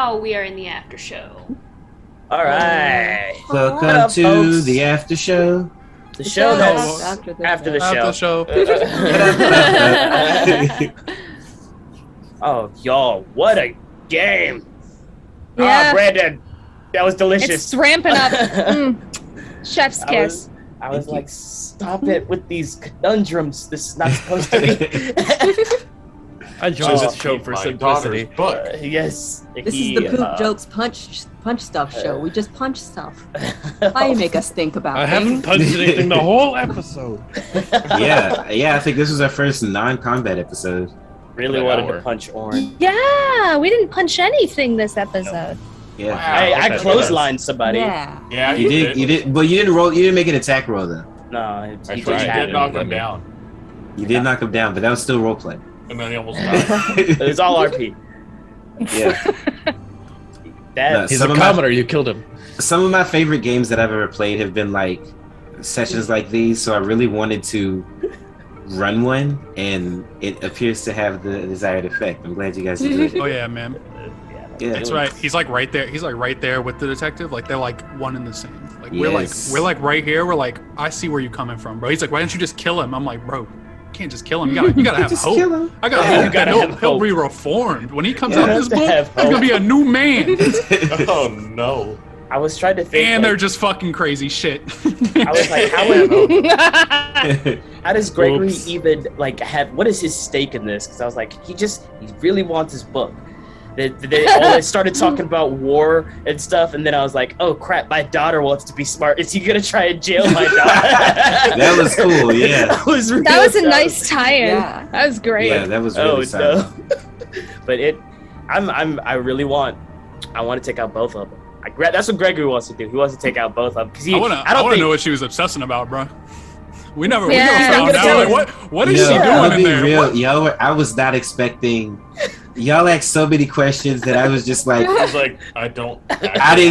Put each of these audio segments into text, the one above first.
now we are in the after show. All right. Welcome to folks? the after show. The show that's after after the After show. Oh, y'all, what a game. Yeah. Ah, Brandon, that was delicious. It's ramping up. Chef's kiss. I was like, stop it with these conundrums. This is not supposed to be. I joined this show for simplicity. Yes. This is the poop jokes punch stuff show. We just punch stuff. Why you make us think about I things? haven't punched anything the whole episode. Yeah, I think this was our first non-combat episode. Really wanted to punch Orin. Yeah, we didn't punch anything this episode. Yeah, I clotheslined somebody. Yeah. you did, but you didn't roll. You didn't make an attack roll though. No, I he tried. just You did knock him down. You did knock him down, but that was still roleplay. And then he almost died. It was all RP. Yeah. He's a commoner. You killed him. Some of my favorite games that I've ever played have been like sessions like these, so I really wanted to run one, and it appears to have the desired effect. I'm glad you guys enjoyed it. Oh yeah, man. Yeah, That's right. He's like right there. He's like right there with the detective. Like they're like one and the same. Like Yes. we're like right here. We're like, I see where you're coming from, bro. He's like, why don't you just kill him? I'm like, bro, you can't just kill him. You gotta have Just hope. kill him. I gotta Yeah, hope. you gotta have He'll hope. be reformed when he comes You out of have this to book. have He's gonna hope. be a new man. Oh no. I was trying to think. And like, they're just fucking crazy shit. I was like, how does Gregory even like have? What is his stake in this? Because I was like, he really wants his book. They started talking about war and stuff, and then I was like, oh crap, my daughter wants to be smart. Is he gonna try and jail my daughter? That was cool. Yeah. That was That was a nice tie-in. Yeah. That was great. Yeah, that was really solid. But I really want to take out both of them. That's what Gregory wants to do. He wants to take out both of them because I want to know what she was obsessing about, bro. We never found Yeah. out. Like, what is she I'll doing in be there? real. Y'all I was not expecting. Y'all asked so many questions that I was just like, I was like, I didn't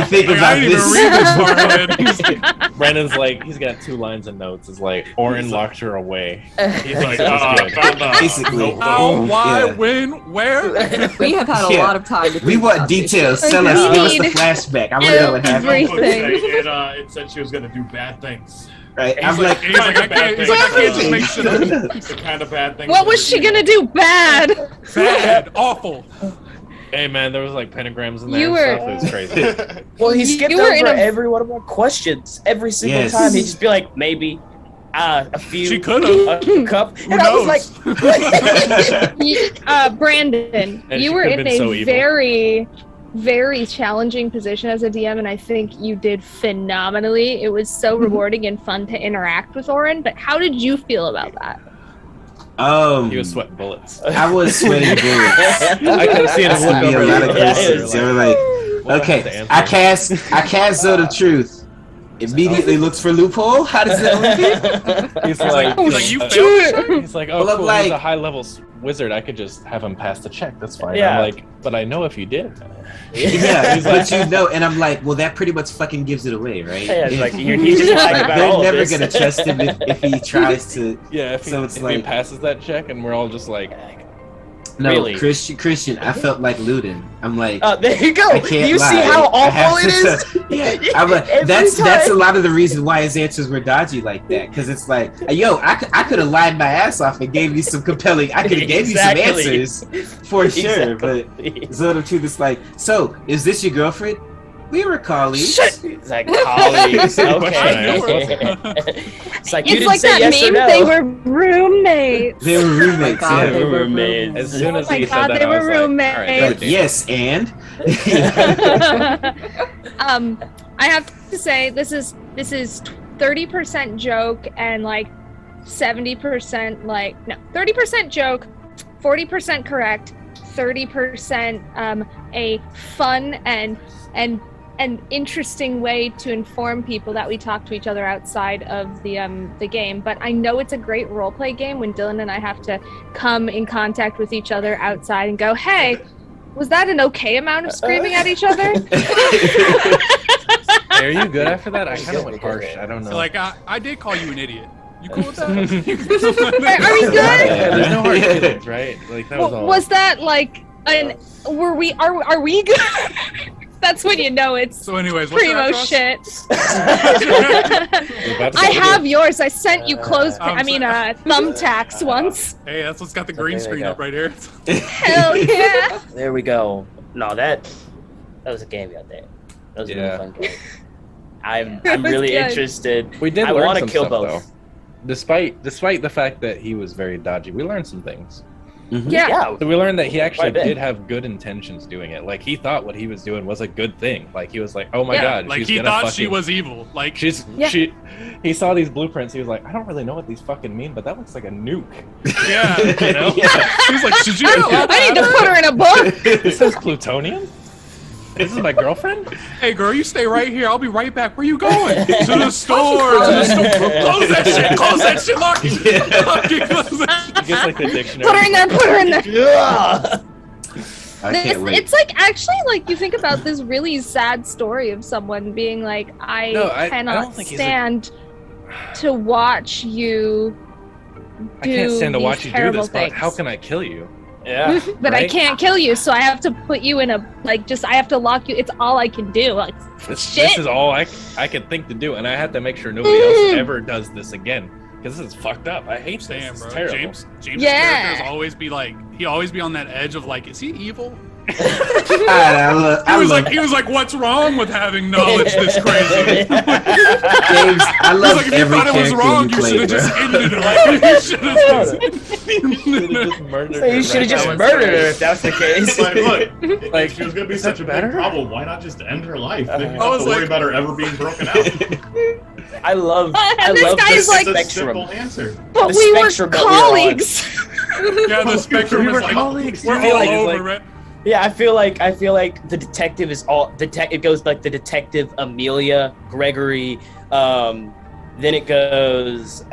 think Like, about I didn't this. even read this part of it. He's like, Brandon's like, he's got 2 lines of notes. It's like, Orin locked her away. He's like, Sounds good. Basically. how, why, Yeah. when, where? We have had a Yeah. lot of time to We think want about this details. shit. Tell us. Give us the Agreed. flashback. I want to know what happened. Everything. It said she was gonna do bad things. Right? He's I'm like, He's like, I can't just make shit up. The kind of bad things. What was she gonna do bad? Bad, awful. Hey man, there was like pentagrams in there You and were- stuff. It was crazy. Well, he skipped You were in over a- every one of our questions every single Yes. time. He'd just be like, maybe, a few, She could've. a cup, and I was like, Brandon, And you she were could've in been a so evil. very, very challenging position as a DM, and I think you did phenomenally. It was so rewarding and fun to interact with Orin. But how did you feel about that? He was sweating bullets. I was sweating bullets. I could see it There's gonna be a lot of Yeah, questions. They were like, What okay, was the I answer? cast Zone of Truth. Immediately looks for loophole. How does that work? He's like, you failed. he's like, oh, Well, I'm cool. like- He's a high level wizard. I could just have him pass the check. That's fine. Yeah. I'm like, but I know if you did. Yeah, He's but like- you know, and I'm like, well, that pretty much fucking gives it away, right? yeah, it's like he's just lying about They're all never of this. gonna trust him if he tries to. Yeah, if, So it's if he like- passes that check, and we're all just like, No, Really? Christian, I felt like Luden. I'm like, There you go. I Do can't you lie. see how I have awful it to is? tell- Yeah, I'm like, Every that's a time. lot of the reason why his answers were dodgy like that. Because it's like, yo, I could have lied my ass off and gave you some compelling. I could have gave you some Exactly. answers for sure. But Zone of Truth is like, so is this your girlfriend? We were colleagues. Shit. It's like colleagues. Okay. It's like you It's didn't like say that yes or meme. no. They were roommates. They were roommates. God, yeah. they were roommates. as soon Oh as my he God, said that, they I were was like, all right, roommates. Like, yes, and I have to say this is 30% joke and like 70% like 30% joke, 40% correct, 30% a fun and interesting way to inform people that we talk to each other outside of the game. But I know it's a great roleplay game when Dylan and I have to come in contact with each other outside and go, hey, was that an okay amount of screaming at each other? Hey, are you good after that? I kind of went harsh. I don't know. Like, I did call you an idiot. You cool with that? Are we good? Yeah, there's no hard feelings, right? Like that was all. Was that like And are we good? That's when you know it's So, anyways, what's your primo address? shit. We're about to I go have yours. I sent you I'm thumbtacks once. Hey, that's what's got the green Okay, there screen you go. up right here. Hell yeah. There we go. No, that was a game out there. That was a really Yeah. fun game. I'm It was really good. interested. We did I learn want to some kill stuff, both. though. Despite the fact that he was very dodgy, we learned some things. Mhm. Yeah. So we learned that he actually Quite a bit. did have good intentions doing it. Like he thought what he was doing was a good thing. Like he was like, "Oh my Yeah. god, Like she's he gonna thought fucking, she was evil. Like Yeah. He saw these blueprints. He was like, I don't really know what these fucking mean, but that looks like a nuke. yeah. You know? He's like, should you allow I need to that? put her in a book. This is plutonium. This is my girlfriend. Hey girl, you stay right here. I'll be right back. Where you going? To the store. To the store. Close that shit. Close that shit. Lock it. Lock it. Close that shit. He gets like the dictionary. Put her in there. Put her in there. Yeah. I can't wait. It's like actually like you think about this really sad story of someone being like, I No, I cannot don't think he's a- stand to watch you I can't stand to these watch you do terrible this, but things. how can I kill you? Yeah. But I right? can't kill you, so I have to put you in a I have to lock you. It's all I can do. Like This shit. is all I can think to do, and I have to make sure nobody else ever does this again. Because this is fucked up. I hate this. Damn, It's bro. terrible. James's Yeah. characters always be like, he always be on that edge of like, is he evil? I love He was like, what's wrong with having knowledge this crazy? James. I He's love like, if you every thought it was character wrong, you you should play, have bro. just ended it. Like, you should have Just murdered So you her should have right just now in murdered her front if that was the case. It's like, look, Like, like she was gonna be is such that a better? big problem. Why not just end her life? Then you I don't have was to worry like- about her ever being broken out. I love. I And this love guy's this like- It's a spectrum. simple answer. But the we were spectrum that we're on. colleagues. Yeah, the spectrum We were is like, colleagues. we're I feel all like it's over, like- right? Yeah, I feel like the detective is all it goes like the detective Amelia Gregory, then it goes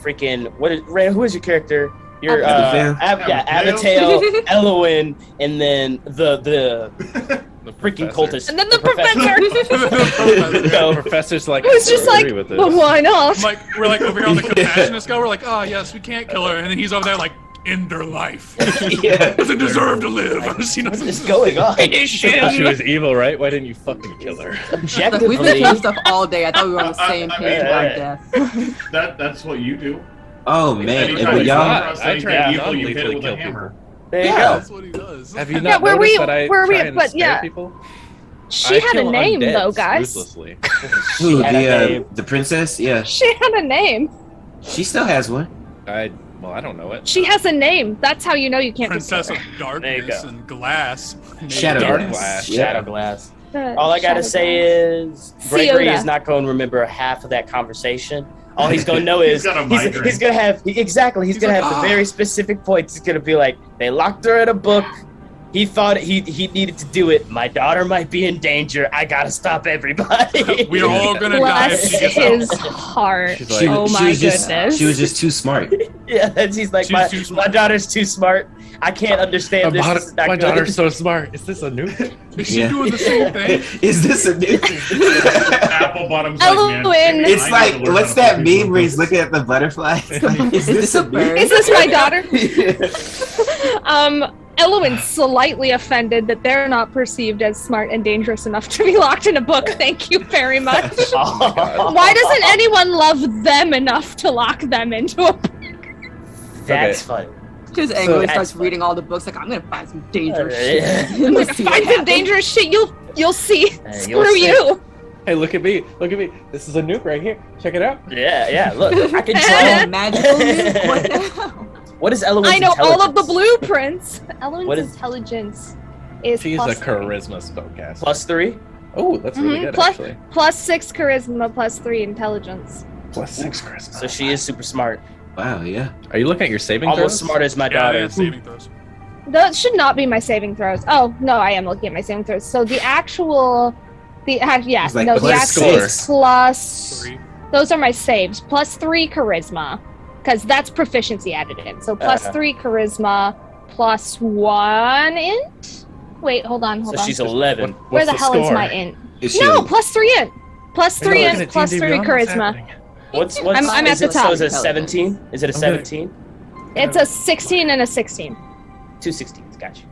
freaking Ray, who is your character? Your Abigail? Abigail, Elowen, and then the The freaking professor. cultist. And then the professor. So, The professor's like, It was I just don't like, agree with this. but why not? We're like over here on the compassionate scale. We're like, oh yes, we can't kill her, and then he's over there like, end her life. yeah. Doesn't deserve to live. She What doesn't- is going on? She was evil, right? Why didn't you fucking kill her? We've been through Objectively, stuff all day. I thought we were on the same I page mean, about death. That's what you do. Oh man, Anytime but you y'all. come across I anything try evil, you hit non-lethally it with kill a hammer. there you Yeah. go. That's what he does. Have you Yeah, not where noticed we- that I where we- try and but spare yeah. people? She I had a kill name undeads though, guys. ruthlessly. Who, had a name. the princess? Yeah, She had a name. she still has one. I don't know it. She has a name. That's how you know you can't Princess just of There you Darkness go. and Glass. Shadow Dark Glass. Glass. Yeah. Shadow Glass. kill All I gotta say is Gregory Fiona. is not going to remember half of that conversation. All he's going to know is He's got a migraine. he's going to have exactly. He's He's going to like, have the very specific points. He's going to be like, they locked her in a book. He thought he needed to do it. My daughter might be in danger. I gotta stop everybody. We're all gonna die if Bless she gets out. his heart. She's like- Oh she my was just, goodness. She was just too smart. Yeah, he's like, She's my, too my smart. daughter's too smart. I can't understand this. This is not My good." daughter's so smart. Is this a nuke? Is she Yeah. doing the same thing? Is this a new? Apple bottoms like, man. Elowen. maybe It's I like, need to learn what's how to that put these meme where he's books. looking at the butterflies? Like, is this a bird? Is this my daughter? Elowen's slightly offended that they're not perceived as smart and dangerous enough to be locked in a book. Thank you very much. Why doesn't anyone love them enough to lock them into a book? That's funny. Just angry that's starts funny. reading all the books. Like, I'm gonna find some dangerous Yeah. shit. Let's see what Find some happens. dangerous shit. You'll see. You'll Screw see. you. Hey, look at me. Look at me. This is a nuke right here. Check it out. Yeah. Look, I can Oh, try. magical nuke? What the hell? What is Elowen's I know all of the intelligence? blueprints. Elowen's What is- intelligence is She's plus a charisma spellcaster. +3. Oh, that's really Mhm, good, plus- actually. +6 charisma, +3 intelligence. +6 charisma. So she is super smart. Wow, yeah. Are you looking at your saving Almost throws? smart as my Yeah, daughter. yeah, saving throws. That should not be my saving throws. Oh no, I am looking at my saving throws. So the actual, yeah, It's like no, the plus actual score. plus. 3. Those are my saves. +3 charisma, because that's proficiency added in. So +3 charisma, +1 int. Wait, hold on. So she's 11. Where the hell is my int? Is she No, +3 int. +3 int, +3 charisma. What's I'm is at it, the so top. is it 17? Is it a I'm gonna- 17? It's a 16 and a 16. 2 16s, got you.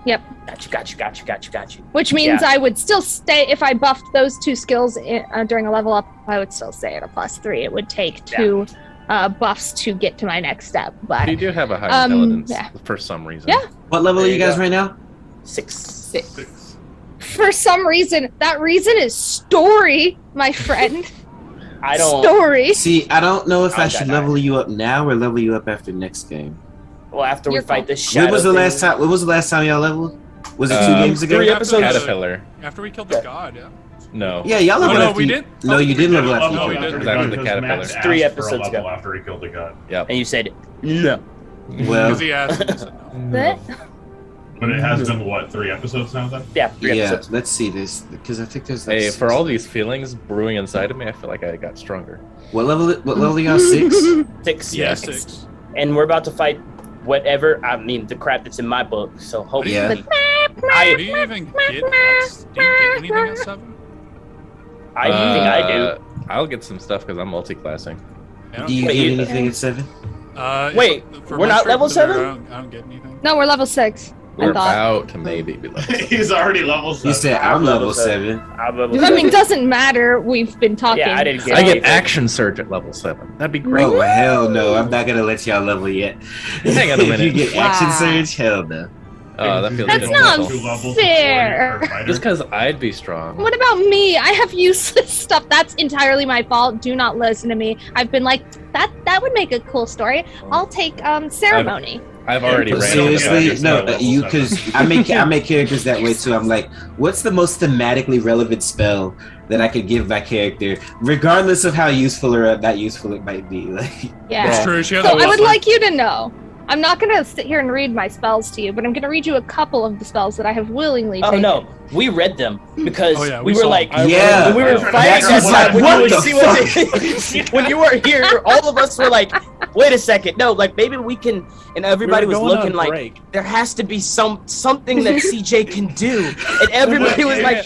Yep. Got you. Which means Yeah. I would still stay, if I buffed those 2 skills during a level up, I would still stay at a +3. It would take 2 buffs to get to my next step. But You do have a high intelligence yeah. for some reason. Yeah. What level are There you you guys go. right now? 6. 6. for some reason, that reason is story, my friend. I don't. Story. See, I don't know if I I should got level you up now or level you up after next game. Well, after we You're fight fine. the shadow. When was the thing- last time? When was the last time y'all leveled? Was it 2 games ago? 3 episodes. Caterpillar. After we killed the god, yeah. No. Yeah, y'all leveled no, after we you- didn't. No, you didn't level No, after we you didn't. killed After the Because caterpillar. Max 3 asked for a episodes level ago. after he killed the god. Yep. And you said no. Well, Because he asked. And he said no. That- But it has been, what, 3 episodes now then? Yeah, 3 yeah, episodes. let's see this because I think there's like Hey, for all these feelings brewing inside of me, I feel like I got stronger. what level y'all 6? 6. Yeah. 6. And we're about to fight whatever. I mean, the crap that's in my book. So hopefully, Yeah. Do you even get anything at 7? I think I do. I'll get some stuff because I'm multi-classing. Do you Wait, get you- anything at 7? Wait, for we're my not strength level and 7? I don't get anything. No, we're level 6. We're thought. about to maybe be level. He's already level 7. You said I'm level 7. I'm level I mean, 7. doesn't matter. We've been talking. Yeah, I didn't get I get anything. action surge at level 7. That'd be great. Oh hell no! I'm not gonna let y'all level yet. Hang on a minute. If you get action Wow. surge, hell no. Oh, that feels That's good. not 2 levels before fair. you're a fighter. Just because I'd be strong. What about me? I have useless stuff. That's entirely my fault. Do not listen to me. I've been like, that would make a cool story. I'll take ceremony. I've already ran. Seriously, out no, of level you 7. because I make characters that way too. I'm like, what's the most thematically relevant spell that I could give my character, regardless of how useful or not useful it might be? Like, Yeah. It's true. She has So a I would whisper. like you to know, I'm not going to sit here and read my spells to you, but I'm going to read you a couple of the spells that I have willingly Oh taken. no, we read them because Oh, yeah, we we were saw like, them. Yeah. when we were Max fighting was that like, time, when what you the would see when you weren't here, all of us were like, wait a second, no, like maybe we can, and everybody was looking like there has to be something that CJ can do, and everybody was like,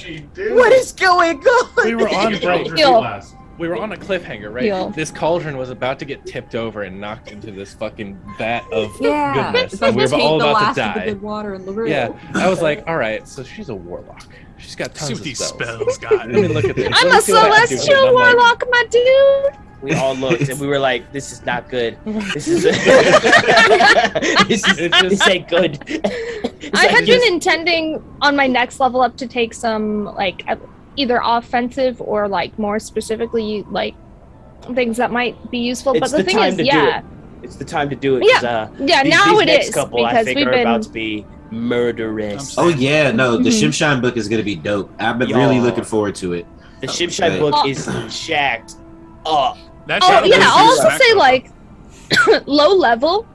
what is going on? We were on break. Heal. We were on a cliffhanger, right? Heal. This cauldron was about to get tipped over and knocked into this fucking vat of Yeah. goodness, It's like and we were take all the about last to of the die. good water in the room. Yeah, I was like, all right, so she's a warlock. She's got tons See of what these spells. spells got. Let me look at this. I'm Let me a see what I can do with it. celestial And I'm like, warlock, my dude. We all looked and we were like, this is not good. This is this ain't good. It's I like had just- been intending on my next level up to take some like either offensive or like more specifically like things that might be useful. It's But the the thing time is, to do yeah, it. It's the time to do it. 'Cause, yeah. these Now it next is couple, I because think, we've are been. about to be murderous. oh yeah, no, the Mhm. Shimshine book is gonna be dope. I've been really Y'all. looking forward to it. The Shimshai book is jacked up. That Oh shadow yeah, book I'll is also smack say up. like low level.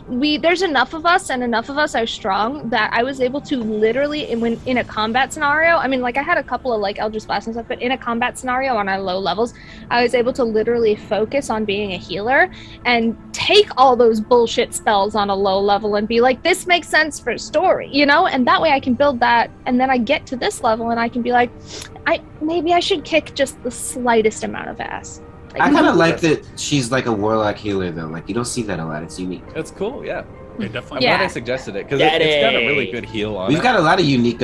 There's enough of us and enough of us are strong that I was able to literally in a combat scenario. I mean, like I had a couple of like Eldritch Blast and stuff, but in a combat scenario on our low levels, I was able to literally focus on being a healer and take all those bullshit spells on a low level and be like, this makes sense for story, you know? And that way I can build that, and then I get to this level and I can be like, maybe I should kick just the slightest amount of ass. I kind of like that she's like a warlock healer though. Like you don't see that a lot. It's unique. It's cool, yeah. Yeah, I'm definitely. Yeah. glad I suggested it because Daddy. it's got a really good heal on We've it. got a lot of unique,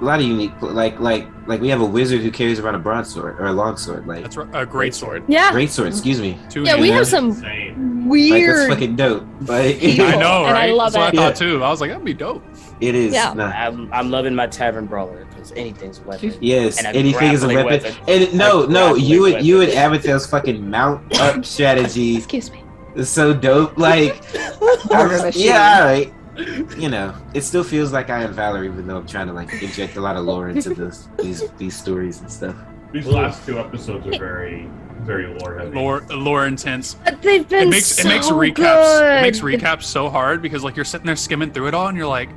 like we have a wizard who carries around a broadsword or a longsword, like That's right. A great sword. Yeah. great sword. Excuse me. Two Yeah, we hands. have some Insane. Like that's weird. fucking dope. Like People. I know, And I right? love That's what it. I thought too. I was like, that'd be dope. it is. Yeah. Nah. I'm loving my tavern brawler because anything's a weapon. Yes, And a anything is a grappling weapon. weapon. And no, A no, you grappling you and weapon. Abigail's fucking mount up strategy Excuse me. is so dope. Like, Murder machine. yeah, all right. You know, it still feels like I am Valor, even though I'm trying to like inject a lot of lore into these stories and stuff. These last 2 episodes are very, very lore heavy. Lore intense. But they've been It makes so recaps. good. It makes recaps so hard because like you're sitting there skimming through it all and you're like,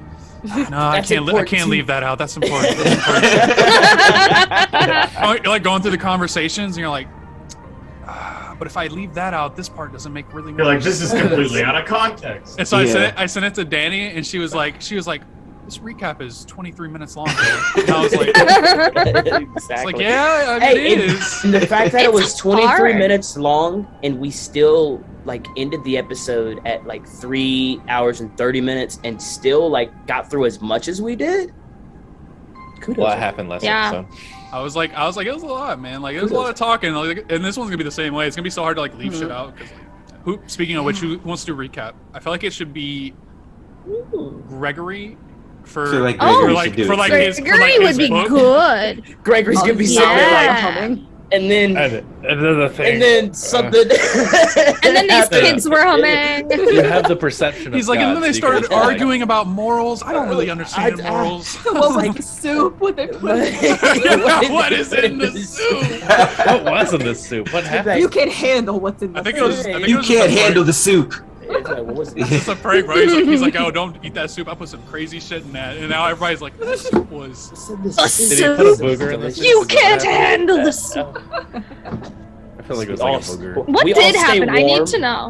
no, I That's can't. I important, can't too. leave that out. That's important. You're like going through the conversations and you're like, but if I leave that out, this part doesn't make really. You're like, this is completely out of context. And so Yeah. I sent it to Danny, and she was like, this recap is 23 minutes long. And I was like, Exactly. it's like, yeah, I mean, Hey, it and- is. And the fact that it It's was 23 hard. minutes long and we still like ended the episode at like 3 hours and 30 minutes and still like got through as much as we did. Kudos. What happened last episode? I was like, it was a lot, man. Like, it was a lot of talking. Like, and this one's gonna be the same way. It's gonna be so hard to like leave shit out. Cause, like, speaking of which, who wants to recap? I feel like it should be Gregory for Gregory his Gregory would be book. good. Gregory's gonna be sitting there like humming. and then Another thing. and then something And then these kids were humming. You have the perception of He's like, God, and then they so you started can, like, arguing about morals. I don't really understand morals. What was the soup? What they put? What is in the soup? What was in this soup? What happened? You can handle what's in the I think it soup. was. I think You it was can't just a handle prank. the soup. It's just a prank, bro. He's like, oh, don't eat that soup. I put some crazy shit in that, and now everybody's like, this soup was. Did he put a booger in the soup? You can't handle the soup. I feel like it was like a booger. What We all did stay happen? I warm. need to know.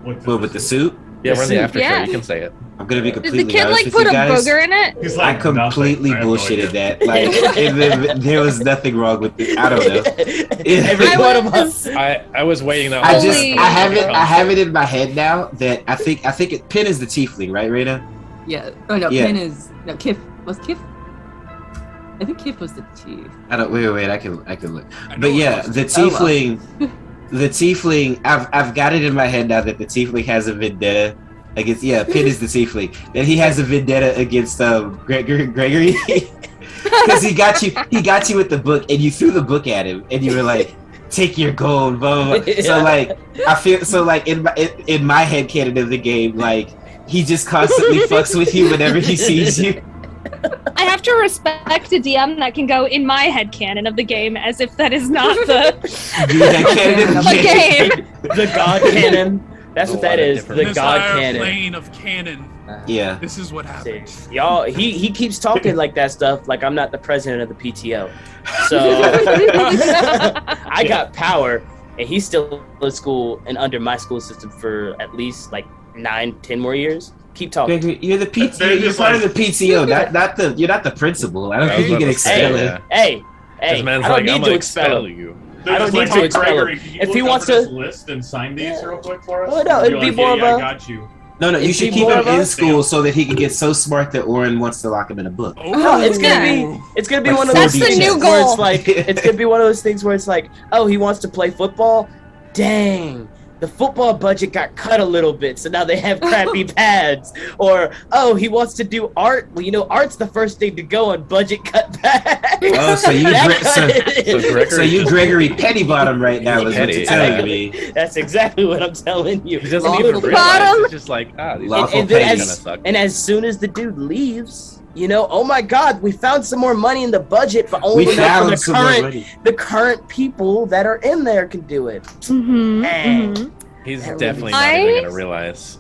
What, with the soup? Yeah, we're in the after show. Yeah. You can say it. I'm gonna be Did completely the kid honest like with put you a guys. booger in it? He's I like, completely nothing. I have no bullshitted idea. that. Like, there was nothing wrong with it. I don't know. Every I one of was- us. I was waiting that I whole just time Holy- for I have it in my head now that I think Pin is the tiefling, right, Raina? Yeah. Oh no, Yeah. Pin is no Kif. Was Kif? I think Kif was the chief. I don't wait, I can look. I know But it yeah, was. the tiefling the tiefling I've got it in my head now that the tiefling has a vendetta against Pin is the tiefling. That he has a vendetta against Gregory. Because he got you with the book and you threw the book at him and you were like, take your gold, blah, blah, blah. So like I feel so like in my head canon of the game, like he just constantly fucks with you whenever he sees you. I have to respect a DM that can go in my headcanon of the game as if that is not the The game. The god cannon. That's what that is. In The this god higher cannon. plane of canon. Yeah. This is what happens. Y'all, he keeps talking like that stuff, like I'm not the president of the PTO. So I got power, and he's still in school and under my school system for at least like 9-10 more years. Keep talking. Gregory, you're the They're PTO. You're just part of like- the PTO, you're not the principal. I don't I think was you can about to say, expel yeah. him. Hey, This man's I don't like, need I'm to gonna expel him. you. They're I don't just need like, to hey, expel Gregory, him. can you If look he up wants for this to- list and sign these real quick for us? Oh, no, it'd You're be like, more yeah, of I a- got you. No, you It'd should be keep more him of a- in school so that he can get so smart that Oren wants to lock him in a book. No, it's gonna be Like one of That's those the things new where goal. it's like it's gonna be one of those things where it's like, oh, he wants to play football. Dang, the football budget got cut a little bit, so now they have crappy pads. Or oh, he wants to do art. Well, you know, art's the first thing to go on budget cut pads. Oh, so you That cut- Gregory Pettybottom right now is what Petty. you're telling me. That's exactly what I'm telling you. He doesn't Lawful even realize. bottom. It's just like, these Lawful and, people then are petty. gonna suck. and as soon as the dude leaves, you know, oh my God, we found some more money in the budget, but only We enough for found the some more current money. the current people that are in there can do it. Mm-hmm, Dang. mm-hmm. He's That definitely really- not even I- gonna realize.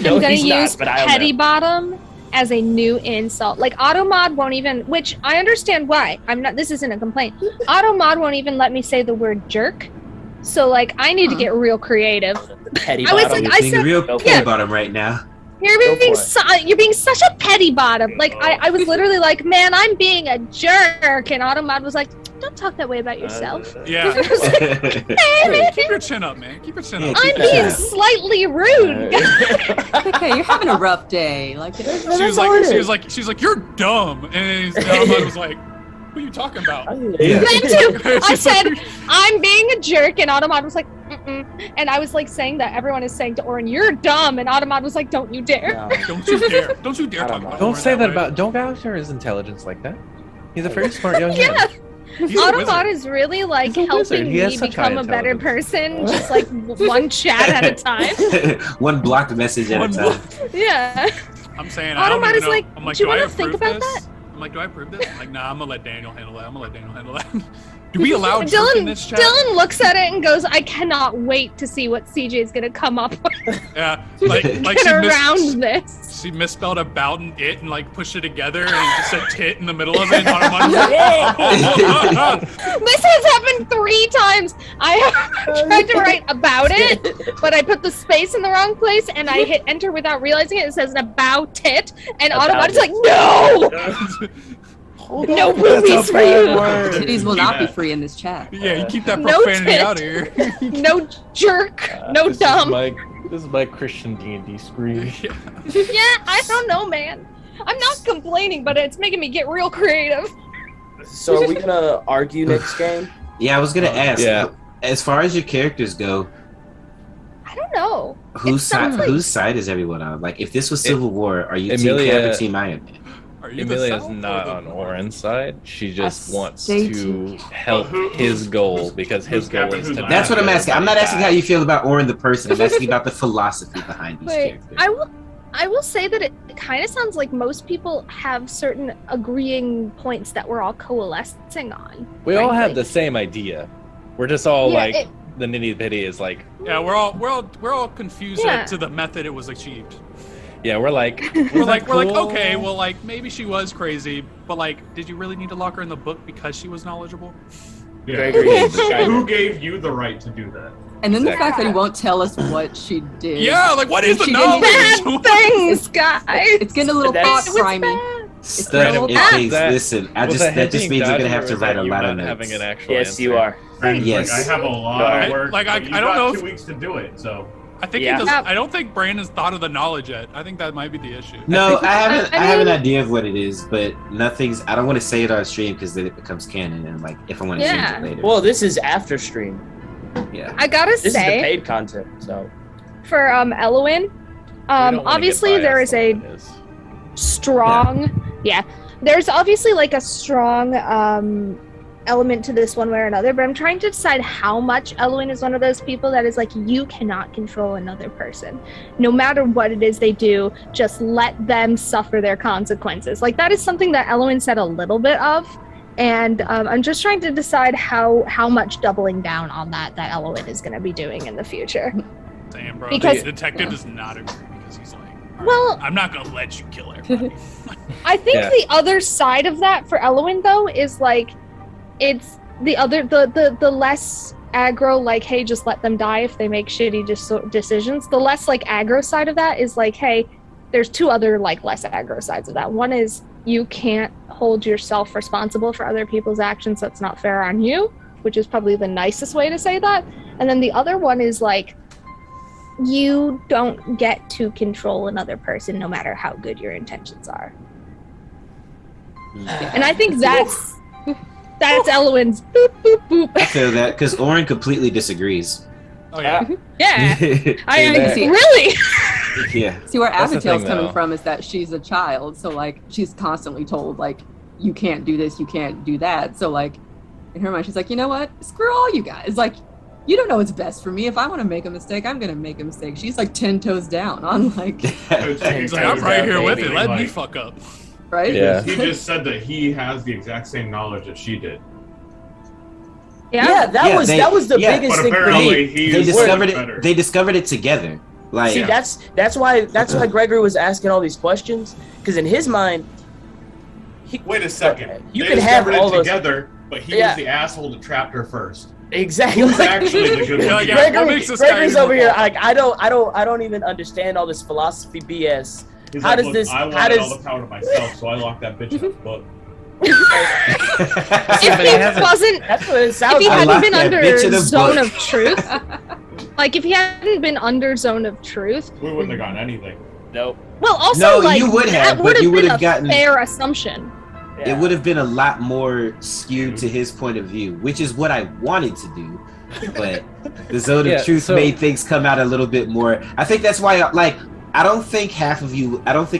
No, I'm gonna he's not, use but I don't petty know. bottom as a new insult. Like Automod won't even, which I understand why. I'm not. This isn't a complaint. Automod won't even let me say the word jerk. So like, I need to get real creative. Petty I was bottom. like, You're being said- real Go for petty it. bottom right now. You're Go being for you're being such a petty bottom. Like I was literally like, man, I'm being a jerk, and Automod was like, don't talk that way about yourself. Yeah. Hey, Keep your chin up, man. Keep your chin Yeah, up. I'm keep that being up. slightly rude. Okay, you're having a rough day. Like, She was like, you're dumb. And Automod was like, what are you talking about? Yeah. Then too, I She's said, like, I'm being a jerk, and Automod was like, mm-mm. And I was like saying that everyone is saying to Oren, you're dumb, and Automod was like, don't you dare. No. don't you dare. Don't you dare I talk don't about Don't Oren say that way. about. Don't vouch for his intelligence like that. He's a very smart young Yeah. man. He's a Automod wizard. is really like He's a wizard. helping He has me such high become a better intelligence. person, just like one chat at a time. One blocked message at a One time. Yeah. I'm saying, I don't Automod even is know. like, I'm like, do you do I wanna think approve about this? I'm like, do I approve this? I'm like, nah, I'm gonna let Daniel handle that. Do we allow jerk in this chat? Dylan looks at it and goes, I cannot wait to see what CJ is gonna come up with Yeah, like get she around this. She misspelled about and it and like pushed it together and just said tit in the middle of it. And Automod was like, whoa! This has happened 3 times. I have tried to write about it, but I put the space in the wrong place and I hit enter without realizing it. It says about it, and About Autobot's it. like, no! No boobies for you. Titties will not be free in this chat. Yeah, you keep that No profanity tit. out of here. No jerk. No this dumb. This is my Christian D&D scream. Yeah. Yeah, I don't know, man. I'm not complaining, but it's making me get real creative. So are we gonna argue next game? Yeah, I was gonna ask. Yeah. As far as your characters go, I don't know. whose sounds side? like- Whose side is everyone on? Like, if this was Civil War, are you Emilia- Team Cap or Team Iron Man? Are you the Emilia's South not or on the Oren's side. She just I wants say to help Who- his goal who's- because who's his goal Captain, is who's to. not? That's what I'm not asking. I'm not everybody asking die. how you feel about Oren the person. I'm asking about the philosophy behind these Wait, characters. I will say that it kind of sounds like most people have certain agreeing points that we're all coalescing on. We all have frankly. the same idea. We're just all Yeah, like the nitty bitty is like, Yeah, we're all confused Yeah. as to the method it was achieved. yeah, we're like, We're like, cool? okay, well, like maybe she was crazy, but like, did you really need to lock her in the book because she was knowledgeable? Yeah. Gregory. Who gave you the right to do that? And then the Exactly. fact that he won't tell us what she did. Yeah, like what is the She didn't knowledge? Bad things, guys. It's getting a little That's- thought primey. Stuff real it bad. takes. That- Listen, I was just that just hinting means you're gonna dodgy, have or to is write that a you lot not of notes. having an actual Yes, answer? you are. Friend, Yes. like, I have a lot of work. Like, I but you don't got know 2 if- weeks to do it, so. I think Yeah. he does. I don't think Brandon's thought of the knowledge yet. I think that might be the issue. No, I haven't. I I have an mean- idea of what it is, but nothing's. I don't want to say it on stream because then it becomes canon, and like if I want to Yeah. change it later. Well, this is after stream. yeah. I gotta This is the say, paid content. So for Elowin, We don't wanna obviously get there biased is a on what it is. strong there's obviously like a strong element to this one way or another, but I'm trying to decide how much Elwin is one of those people that is like, you cannot control another person. No matter what it is they do, just let them suffer their consequences. Like that is something that Elwin said a little bit of, and I'm just trying to decide how much doubling down on that Elwin is going to be doing in the future. Damn, bro. Because- the detective does not agree because he's like, "All right, Well- I'm not gonna let you kill everybody." I think Yeah. the other side of that for Elwin though is like, it's the other the less aggro, like, hey, just let them die if they make shitty decisions. The less like aggro side of that is like, hey, there's two other like less aggro sides of that. One is you can't hold yourself responsible for other people's actions. That's not fair on you, which is probably the nicest way to say that. And then the other one is like, you don't get to control another person no matter how good your intentions are. And I think that's Elwin's boop boop boop. I feel that because Oren completely disagrees. Oh yeah. Yeah. I that- really. yeah. See, where That's the Abigail's thing, coming though. from is that she's a child, so like she's constantly told like, you can't do this, you can't do that. So like, in her mind, she's like, you know what? Screw all you guys. Like, you don't know what's best for me. If I want to make a mistake, I'm gonna make a mistake. She's like 10 toes down on like, He's like, I'm right here with it. Let me Like, fuck up. right? Yeah. He just said that he has the exact same knowledge that she did. yeah, that Yeah, was they- that was the yeah. biggest But thing for apparently me. he They is discovered much better. it. They discovered it together. Like, See, that's why Gregory was asking all these questions, because in his mind, Wait a second. You They can have discovered all it those. together, but he Yeah. was the asshole that trapped her first. Exactly. Who's actually the good Yeah, one? yeah. What makes this guy Gregory's even over more here like, I don't even understand all this philosophy BS. He's How like, does "Look, this- I how wanted does- all the power to myself, so I locked that bitch in the book. If but he he hasn't- wasn't, That's what it if sounds he like. locked hadn't been that under bitch in a zone book. of truth, like if he hadn't been under zone of truth, We wouldn't have gotten anything. Nope. well, also No, like you would that have, but would have you would been have a gotten- fair assumption. It would have been a lot more skewed to his point of view, which is what I wanted to do. But the zone of Yeah, truth so- made things come out a little bit more. I think that's why, I don't think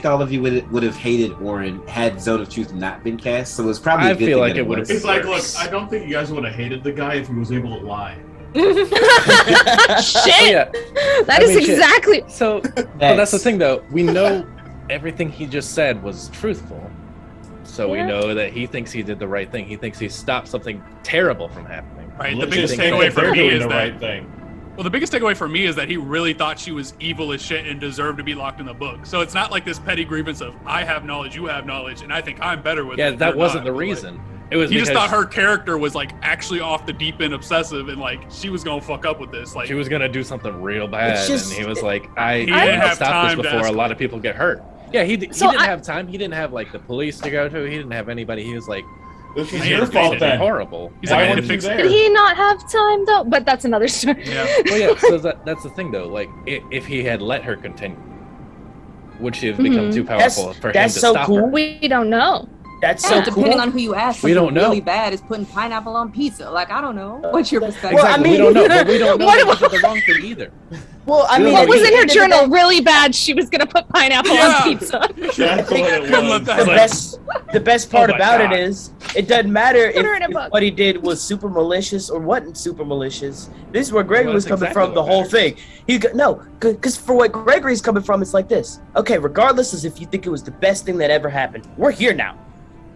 all of you would have hated Oren had Zone of Truth not been cast. So it was probably a I good feel thing like that it would have was. It's like, look, worse. I don't think you guys would have hated the guy if he was able to lie. Shit, Oh, yeah. that I is mean, shit. exactly. So, but that's the thing, though. We know everything he just said was truthful. So we Yeah. know that he thinks he did the right thing. He thinks he stopped something terrible from happening. Right. The Let's biggest just think takeaway that for they're me doing is the that. right thing. Well, the biggest takeaway for me is that he really thought she was evil as shit and deserved to be locked in the book. So it's not like this petty grievance of I have knowledge, you have knowledge, and I think I'm better with it. Yeah, and that you're wasn't not. the But, like, reason. It was he just because thought her character was like actually off the deep end obsessive and like she was gonna fuck up with this. Like she was gonna do something real bad, It's just- and he was like, "I He didn't need to have stop time this to before a escalate. lot of people get hurt." Yeah, he didn't So have time. He didn't have like the police to go to. He didn't have anybody. He was like, This is Man, your it's fault basically then. horrible. He's Why like, I had weren't to you fix there? Did he not have time though? But that's another story. Yeah. Well, yeah. So that's the thing though. Like, if he had let her continue, would she have become too powerful for him to that's so stop cool. her? We don't know. That's So so depending cool. on who you ask, We don't something know. really bad is putting pineapple on pizza. Like, I don't know. What's your perspective? Well, I Exactly. mean- we don't know. But we don't know What that he did the wrong thing either. Well, I mean, What at was the in her end of the journal day, really bad? She was gonna put pineapple Yeah. on pizza. That's what it Couldn't let was. that the best part Oh my about God. it is it doesn't matter Put her in a if book. what he did was super malicious or wasn't super malicious. This is where Gregory Well, was that's coming exactly from. The what whole matters. thing. Because for what Gregory's coming from, it's like this. Okay, regardless as if you think it was the best thing that ever happened, we're here now.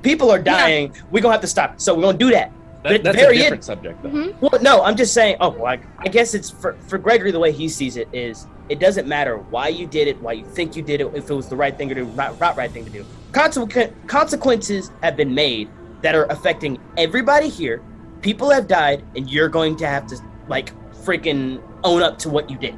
People are dying. We're gonna have to stop it. So we're gonna do that. But at the That's a very different end, subject though. Mhm. well, no, I'm just saying. Oh, well, I guess it's for Gregory. The way he sees it is, it doesn't matter why you did it, why you think you did it, if it was the right thing to do, not right thing to do. Consequences have been made that are affecting everybody here. People have died, and you're going to have to like freaking own up to what you did.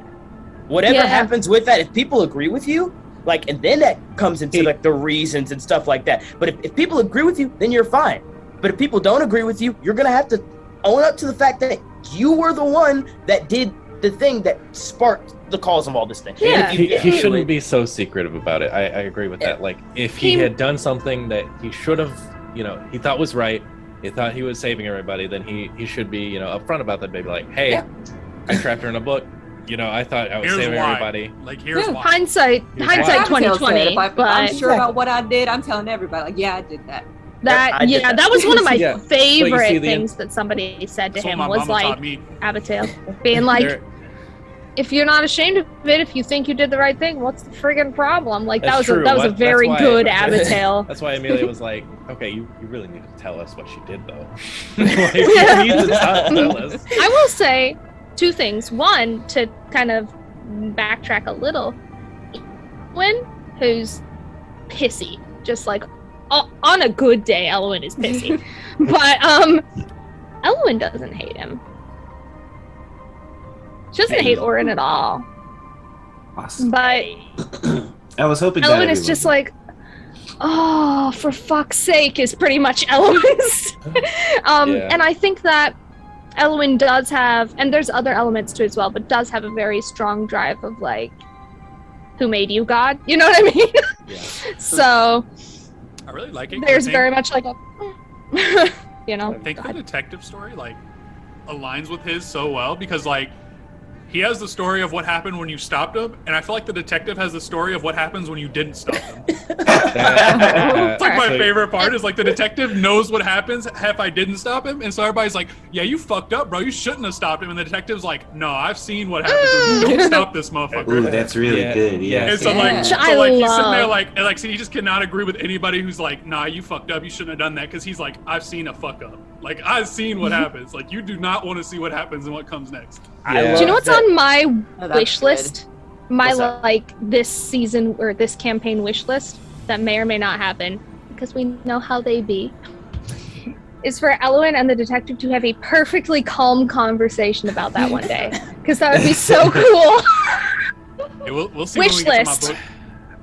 Whatever Yeah. happens with that, if people agree with you, like, and then that comes into like the reasons and stuff like that. But if people agree with you, then you're fine. But if people don't agree with you, you're gonna have to own up to the fact that you were the one that did the thing that sparked the cause of all this thing. Yeah. And if you He do shouldn't it- be so secretive about it. I agree with that. Like, if he He- had done something that he should have, he thought was right, he thought he was saving everybody, then he should be, upfront about that. Maybe like, hey, Yeah. I trapped her in a book. I thought I was Here's saving why. everybody. Like, here's Yeah. why. Hindsight Here's why. 2020. If I'm But sure about what I did, I'm telling everybody, like, yeah, I did that. I did that. that was one of my Yeah. favorite But you see the- things that somebody said to That's what him my was mama like, taught me. Abigail, being like, There- if you're not ashamed of it, if you think you did the right thing, what's the friggin' problem? Like that That's was true. that was a That's very why- good Abigail. That's why Amelia was like, okay, you really need to tell us what she did, though. Like, you need to tell us. I will say two things. One, to kind of backtrack a little, Elwyn, who's pissy, just like on a good day, Elwyn is pissy, but Elwyn doesn't hate him. She doesn't hate Orin at all, Awesome. but I was hoping that Elwyn is everyone just would. like, oh, for fuck's sake, is pretty much Elwyn's. Yeah. And I think that Elwyn does have, and there's other elements to it as well, but does have a very strong drive of like, who made you, God? You know what I mean? Yeah. So I really like it. there's I think, very much like a, I think the detective story like aligns with his so well because like he has the story of what happened when you stopped him, and I feel like the detective has the story of what happens when you didn't stop him. It's like my Actually- favorite part is like the detective knows what happens if I didn't stop him, and so everybody's like, "Yeah, you fucked up, bro. You shouldn't have stopped him." And the detective's like, "No, I've seen what happens when you don't stop this motherfucker." Ooh, that's really Yeah. good. Yeah. And so Yeah. like, Which I he's sitting there love. like so he just cannot agree with anybody who's like, "Nah, you fucked up. You shouldn't have done that." Because he's like, "I've seen a fuck up. Like I've seen what happens. Like you do not want to see what happens and what comes next." I Yeah. Do you know love what's that- on my Oh, that's wish good. list? My What's that? like this season or this campaign wish list that may or may not happen because we know how they be. Is for Elwyn and the detective to have a perfectly calm conversation about that one day because that would be so cool. Hey, we'll see Wish when we get to list. my book.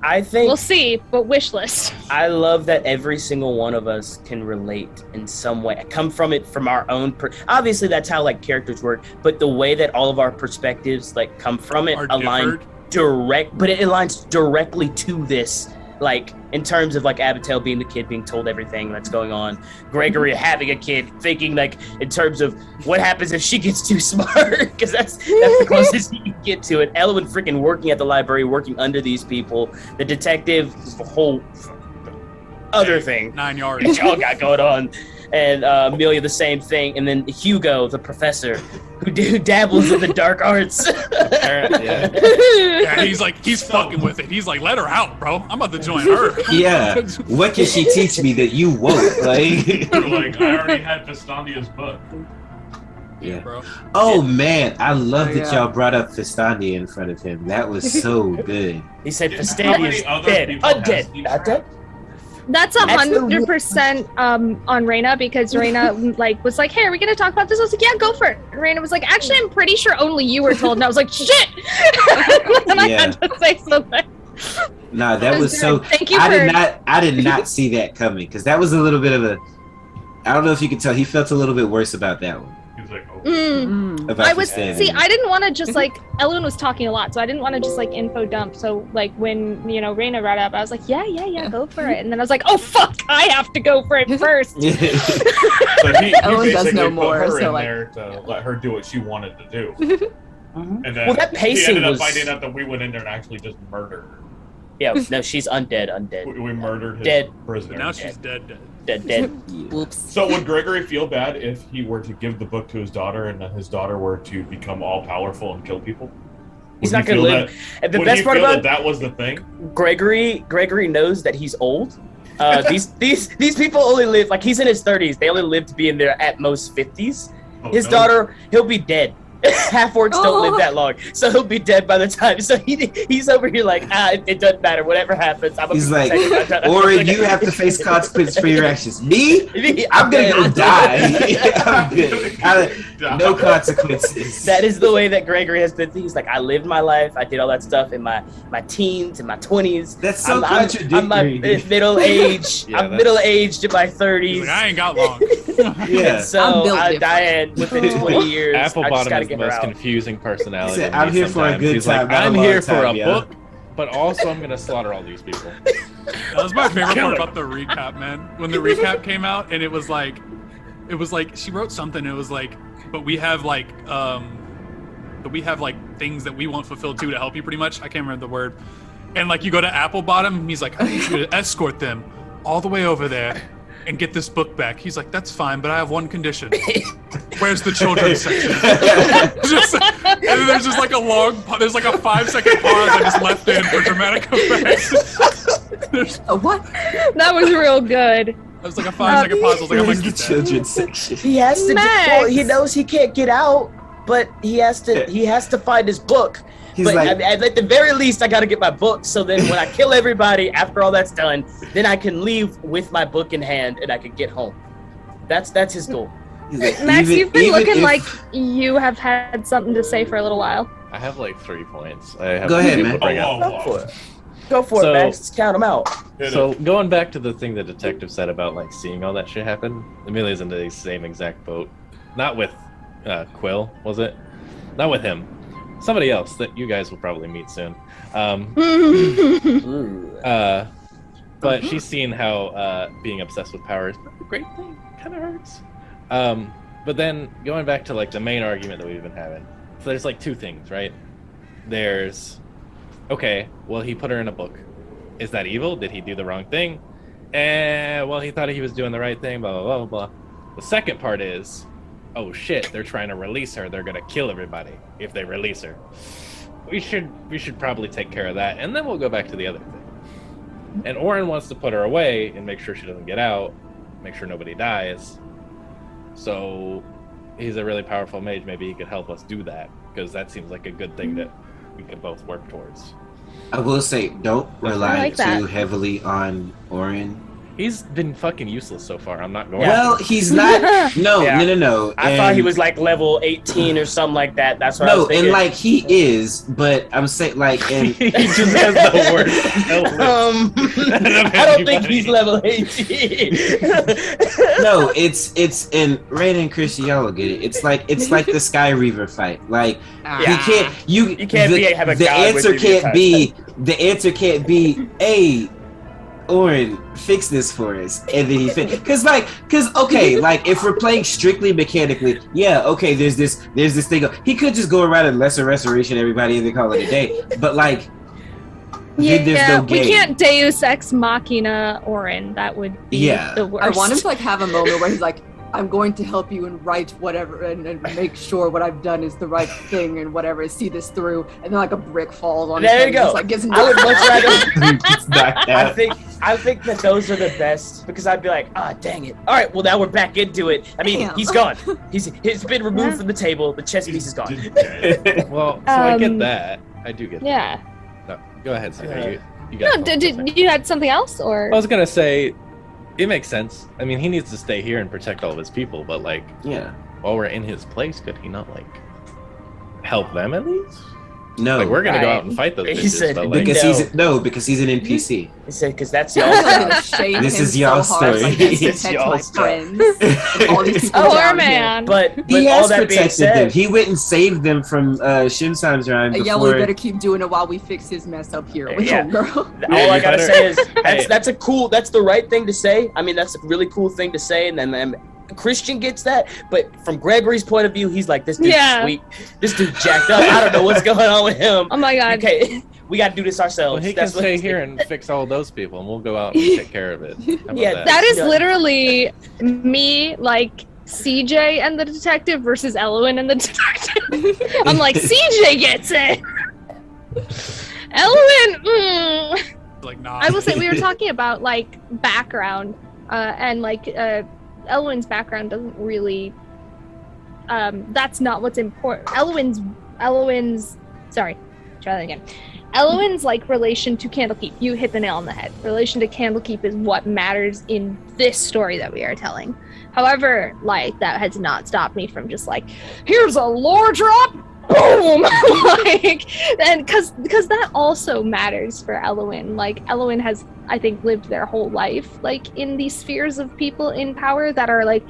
I think We'll see, but wish list. I love that every single one of us can relate in some way. Come from it from our own. Obviously, that's how like characters work. But the way that all of our perspectives like come from it Are align different. but it aligns directly to this. Like in terms of like Abigail being the kid, being told everything that's going on, Gregory having a kid, thinking like in terms of what happens if she gets too smart, because that's the closest you can get to it. Elwyn freaking working at the library, working under these people. The detective, the whole other thing 9 yards. that y'all got going on, and Amelia the same thing, and then Hugo, the professor, who dabbles in the dark arts. Yeah. Yeah, he's fucking with it. He's like, let her out, bro. I'm about to join her. Yeah. What can she teach me that you won't? Like, Like, I already had Festandia's book. yeah. Bro. Oh man, I love that Yeah. y'all brought up Festandia in front of him. That was so good. He said How Festandia's many other dead, people has undead, he not dead. That's That's the 100% on Raina because Raina like was like, "Hey, are we gonna talk about this?" I was like, "Yeah, go for it." And Raina was like, "Actually, I'm pretty sure only you were told." And I was like, "Shit!" And I Yeah. had to say something. Nah, that was so. Thank you I did not see that coming because that was a little bit of a. I don't know if you could tell. He felt a little bit worse about that one. He was like, oh. About I you was standing there. I didn't want to just like Ellen was talking a lot, so I didn't want to just like info dump. So like when Raina brought up, I was like, yeah, go for it. And then I was like, oh fuck, I have to go for it first. So he Ellen does basically know put more, her so, in like- there to let her do what she wanted to do. And then Well, that he pacing ended up was- finding out that we went in there and actually just murdered her. Yeah, no, she's undead. We murdered his Dead. prisoner. Now she's dead. Dead. Whoops. So would Gregory feel bad if he were to give the book to his daughter and then his daughter were to become all powerful and kill people? He's Would not he gonna feel live. And the would best he part feel about that was the thing? Gregory knows that he's old. These people only live like he's in his 30s. They only live to be in their at most 50s. Oh, His no. daughter, he'll be dead. Half orcs don't live that long, so he'll be dead by the time. So he's over here like, it doesn't matter. Whatever happens, I'm. He's like, Orin, you have to face consequences for your actions. Me? I'm gonna go die. I'm good. No consequences. That is the way that Gregory has been. He's like, I lived my life. I did all that stuff in my teens and my 20s. That's so I'm contradictory. middle age. Yeah, I'm that's- middle aged in my He's 30s. like, I ain't got long. Yeah. So I'm built different. Diane, within 20 years, I just Applebottom gotta is the get her most out. confusing personality. He said, to "I'm meet here for a sometimes." good He's time, like, not a I'm long here for time, a yeah. book, but also I'm gonna slaughter all these people. That was my favorite part about the recap, man. When the recap came out and it was like she wrote something. It was like, but we have like things that we want fulfilled too to help you. Pretty much, I can't remember the word. And like you go to Applebottom, he's like, I need you to escort them all the way over there and get this book back. He's like, that's fine, but I have one condition. Where's the children's section? And then there's just like there's like a 5-second pause I just left in for dramatic effect. What? That was real good. It was like a 5-second pause. I was like, I'm Where's gonna the keep that. children's section? He has to. Max. Well, he knows he can't get out, but he has to find his book. He's But like, at the very least, I got to get my book. So then, when I kill everybody, after all that's done, then I can leave with my book in hand and I can get home. That's his goal. he's like, Max, even- you've been even looking if- like you have had something to say for a little while. I have like 3 points. I have Go ahead, people man. to bring up. Go for it. Go for So- it, Max. Let's count them out. So going back to the thing the detective said about like seeing all that shit happen, Amelia's in the same exact boat. Not with Quill, was it? Not with him. Somebody else that you guys will probably meet soon. But she's seen how being obsessed with power is not a great thing. Kind of hurts. But then going back to like the main argument that we've been having. So there's like 2 things, right? There's, okay, well he put her in a book. Is that evil? Did he do the wrong thing? Well, he thought he was doing the right thing, blah, blah, blah, blah. The second part is, oh shit, they're trying to release her. They're gonna kill everybody if they release her. We should probably take care of that, and then we'll go back to the other thing. And Orin wants to put her away and make sure she doesn't get out, make sure nobody dies. So he's a really powerful mage. Maybe he could help us do that, because that seems like a good thing that we could both work towards. I will say, don't rely like that. too heavily on Orin. He's been fucking useless so far. I'm not going Well, he's not. No, Yeah. no. I thought he was like level 18 or something like that. That's what I was No, thinking. and like he is, but I'm saying like, and he just has the worst element. I don't think he's level 18. no, it's and Ren and Chris, y'all will get it. It's like the Sky Reaver fight. Like Yeah. you can't have a the god with answer you the answer can't be hey, Orin, fix this for us, and then because okay, like if we're playing strictly mechanically, yeah, okay, there's this thing. He could just go around and lesser restoration everybody and then call it a day, but like. There's no we game. can't Deus Ex Machina Orin. That would be the worst. I want him to like have a moment where he's like, I'm going to help you and write whatever and make sure what I've done is the right thing and whatever, see this through, and then like a brick falls on his There head you and go. just, like, gets I would much rather. It's knocked I out. think that those are the best because I'd be like, dang it. All right, well now we're back into it. I mean, Damn. he's gone. He's been removed from the table. The chess piece is gone. Well, so I get that. I do get that. Yeah. No, go ahead, Sarah. You No, got did you had something else or? I was gonna say, it makes sense. I mean, he needs to stay here and protect all of his people, but like, Yeah. while we're in his place, could he not like help them at least? No, Like we're gonna go Right. out and fight those He bitches. said But like, because he's an NPC. He said, because that's I'm y'all's gonna house. shame This him is y'all's so hard, story. like, I It's protect my y'all's story. friends. And all these people Poor down man. But He all has that being protected them. said, He went and saved them from Shimsam's rhyme here. Yeah, we before. better keep doing it while we fix his mess up here with Yeah. homegirl. all I you gotta better- say is Hey. that's the right thing to say. I mean, that's a really cool thing to say, and then Christian gets that, but from Gregory's point of view, he's like, this dude's Yeah. sweet. This dude jacked up. I don't know what's going on with him. Oh my god. Okay, we got to do this ourselves. well, he can That's what stay he's here saying. and fix all those people, and we'll go out and take care of it. How about Yeah, that? That is Yeah. literally me, like CJ and the detective versus Elwyn and the detective. I'm like, CJ gets it. Elwyn, Like, nah. I will say we were talking about like background, and like Elwyn's background doesn't really. That's not what's important. Elwyn's. Sorry, try that again. Elwyn's like relation to Candlekeep. You hit the nail on the head. Relation to Candlekeep is what matters in this story that we are telling. However, like that has not stopped me from just like, here's a lore drop, boom, like, and because that also matters for Elwyn. Like Elwyn has, I think, lived their whole life like in these spheres of people in power that are like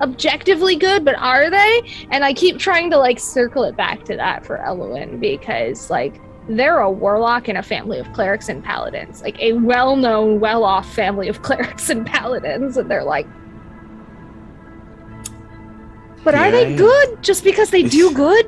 objectively good, but are they? And I keep trying to like circle it back to that for Elwyn because like they're a warlock in a family of clerics and paladins, like a well-known, well-off family of clerics and paladins, and they're like, but are they Yeah. good just because they do good?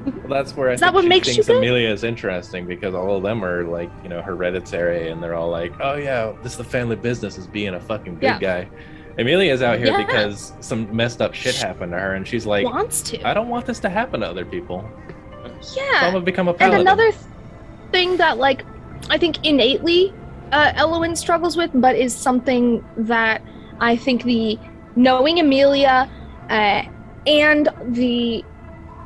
Well, that's where I Is that think what she makes you thinks good? Amelia is interesting because all of them are like, you know, hereditary, and they're all like, oh yeah, this is the family business is being a fucking good Yeah. guy. Amelia's out here Yeah. because some messed up shit happened to her, and she's like, Wants to. I don't want this to happen to other people. So I'm Yeah. gonna become a And paladin. another thing that like I think innately Elwyn struggles with, but is something that I think the knowing Amelia and the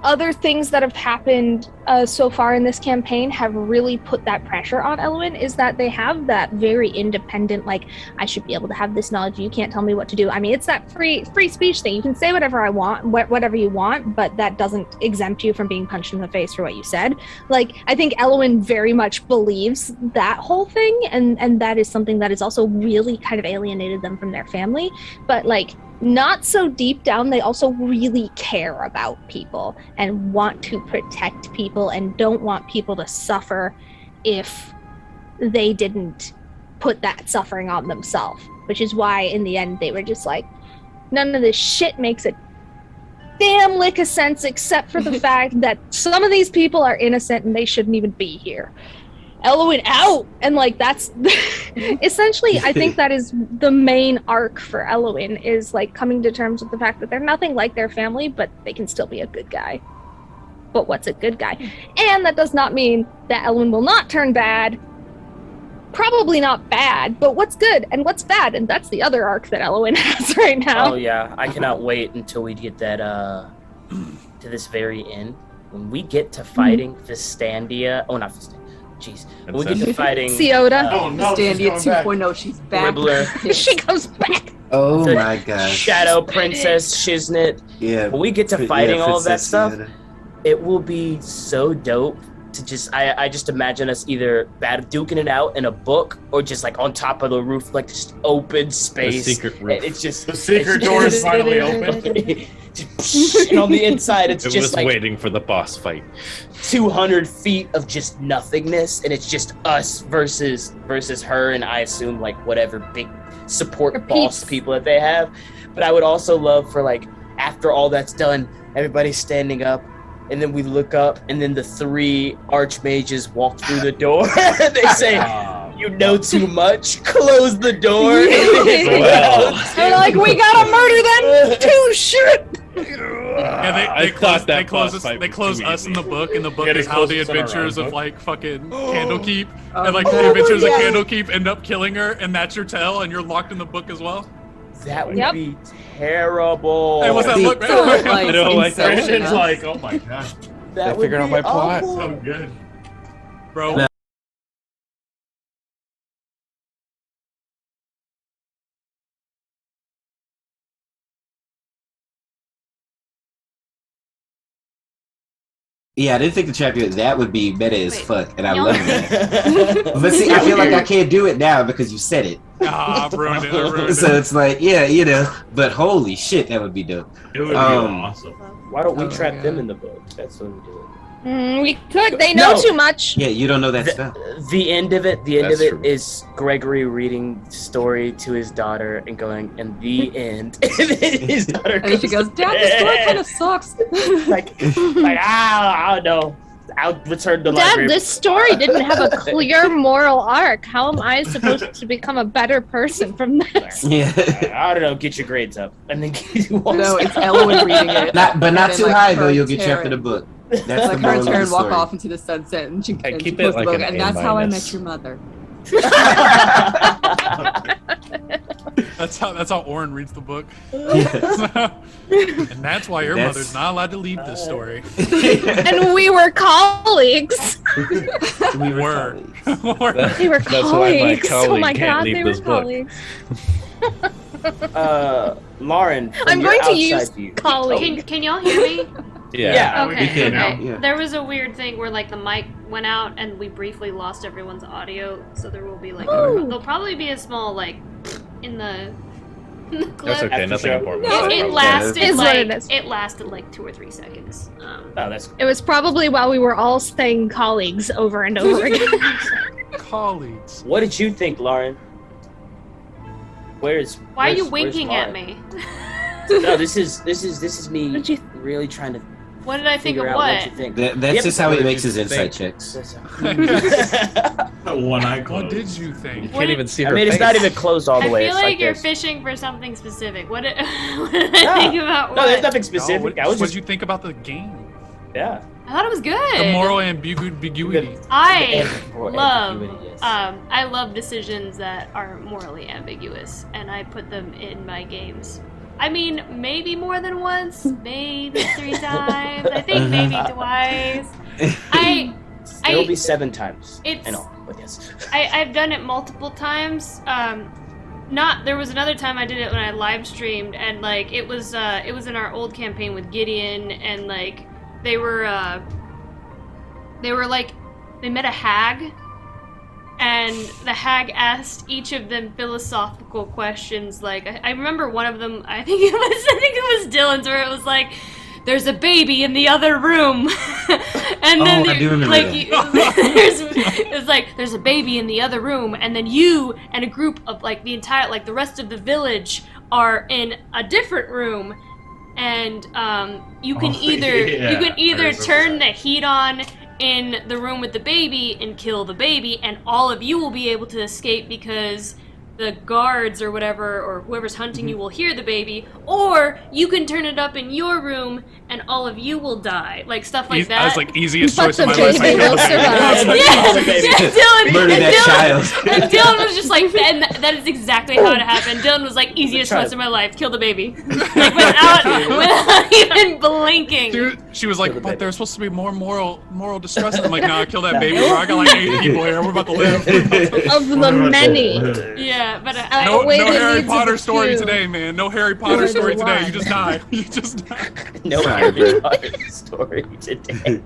other things that have happened so far in this campaign have really put that pressure on Elwyn, is that they have that very independent, like, I should be able to have this knowledge, you can't tell me what to do. I mean, it's that free speech thing. You can say whatever I want, whatever you want, but that doesn't exempt you from being punched in the face for what you said. Like, I think Elwyn very much believes that whole thing, and that is something that has also really kind of alienated them from their family. But, like, not so deep down, they also really care about people and want to protect people and don't want people to suffer if they didn't put that suffering on themselves, which is why in the end they were just like, none of this shit makes a damn lick of sense except for the fact that some of these people are innocent and they shouldn't even be here. Elwyn out, and like that's essentially I think that is the main arc for Elwyn, is like coming to terms with the fact that they're nothing like their family, but they can still be a good guy. But what's a good guy? And that does not mean that Elwyn will not turn bad. Probably not bad, but what's good and what's bad, and that's the other arc that Elwyn has right now. Oh yeah, I cannot wait until we get that to this very end. When we get to fighting Fistandia, oh not Fistandia, jeez. When we get to fighting Ciota. Oh no, she's Standia coming back. 2.0, she's back. Ribbler. She comes back. Oh The my gosh. Shadow Princess Shiznit. Yeah. When we get to yeah, fighting all of that Princess stuff, Fiona. it will be so dope to just I just imagine us either duking it out in a book or just like on top of the roof, like just open The space. secret roof. It's just The secret it's door is just- finally open. and on the inside, it's It just was like waiting for the boss fight. 200 feet of just nothingness, and it's just us versus her, and I assume like whatever big support Or boss peeps. people that they have. But I would also love for like after all that's done, everybody's standing up, and then we look up, and then the three archmages walk through the door. They say, "You know too much. Close the door." Well. They're like, we gotta murder them too. Shit. Yeah, I they thought close, that they close boss us. fight They was close too us in easy. the book. And the book Yeah, they is how the close us in our adventures own of book. like fucking Candlekeep Oh, and like oh, the adventures yeah. of Candlekeep end up killing her, and that's your tell, and you're locked in the book as well. That would Yep. be terrible. Hey, what's that The- look? So, like, I don't like that. inception It's of- like, oh my gosh, That They would figured out be my plot. awful. so good. Bro, No. Yeah, I didn't think the champion that would be meta as Wait, fuck, and I y'all- love that. But see, I feel like I can't do it now because you said it. Ah, I've ruined it. I ruined So it. it's like, yeah, you know. But holy shit, that would be dope. It would be awesome. Why don't we Oh, trap yeah. them in the book? That's what we do. We could. They know No. too much. Yeah, you don't know that spell. The end of it, That's true. is Gregory reading story to his daughter and going, and the end. And then his daughter And then she goes, Dad, this story kind of sucks. like, I don't know. I'll return to the Dad, library. this story didn't have a clear moral arc. How am I supposed to become a better person from this? Yeah. I don't know. Get your grades up, and then No, it's Elwyn reading it. Not, but not And too then, high her though. You'll and get trapped in Taryn- the book. That's Like the her moral and of the Taryn walk story. off into the sunset, and she, I and she keep it posts the like book, an and A that's how I minus. met your mother. That's how Oren reads the book. Yeah. And that's why your That's- mother's not allowed to leave this story. And we were colleagues. We Were. That- We were That's why my colleagues. Oh colleague my can't god, leave they were this book. colleagues. Lauren, from I'm your going to outside use view- colleague. Can y'all hear me? Yeah, we Okay. can now. Okay. Yeah. There was a weird thing where like the mic went out and we briefly lost everyone's audio, so there will be like there'll probably be a small like in the clip. That's okay. After Nothing show. important. No, It Yeah, lasted Is what like it is. it lasted like 2 or 3 seconds. Oh, that's It was probably while we were all saying colleagues over and over again. Colleagues. What did you think, Lauren? Why are you winking at me? No, this is me What'd you- really trying to What did I think figure of out what you what? think. That's Yep. just how he What makes did his you insight think? checks. One eye What closed. did you You think? can't even see her I mean, it's face. not even closed all the I way. feel It's like you're this. fishing for something specific. What did, what did Yeah. I think about No, what? there's nothing No, specific. I what was did just you think about the game? yeah. I thought it was good. The moral ambiguity. I Or love ambiguity, yes. I love decisions that are morally ambiguous, and I put them in my games. I mean, maybe more than once, maybe 3 times. I think maybe twice. It'll be 7 times. It's- I know, but yes. I've done it multiple times. There was another time I did it when I live streamed, and like it was in our old campaign with Gideon, and like they met a hag, and the hag asked each of them philosophical questions. Like I remember one of them, I think it was Dylan's, where it was like, "There's a baby in the other room," and then I do remember like that. it was like, "There's a baby in the other room," and then you and a group of like the entire like the rest of the village are in a different room, and you can either turn the heat on in the room with the baby and kill the baby, and all of you will be able to escape because the guards or whatever, or whoever's hunting you will hear the baby, or you can turn it up in your room and all of you will die. Like stuff like that. I was like, easiest But choice the of my life. baby will survive. Dylan, Murder that child. and Dylan was just like, and that is exactly how it happened. Dylan was like, easiest choice of my life, kill the baby. Like without even blinking. Dude, she was like, but there's supposed to be more moral distress. I'm like, nah, kill that baby, bro. I got like 8 people here. We're about to live. Of the many. Yeah, but No, Outweigh no the Harry needs of Potter the story few. today, man. No Harry Potter You're story the today. one. You just die. You just die. No Sorry, Harry bro. Potter story today.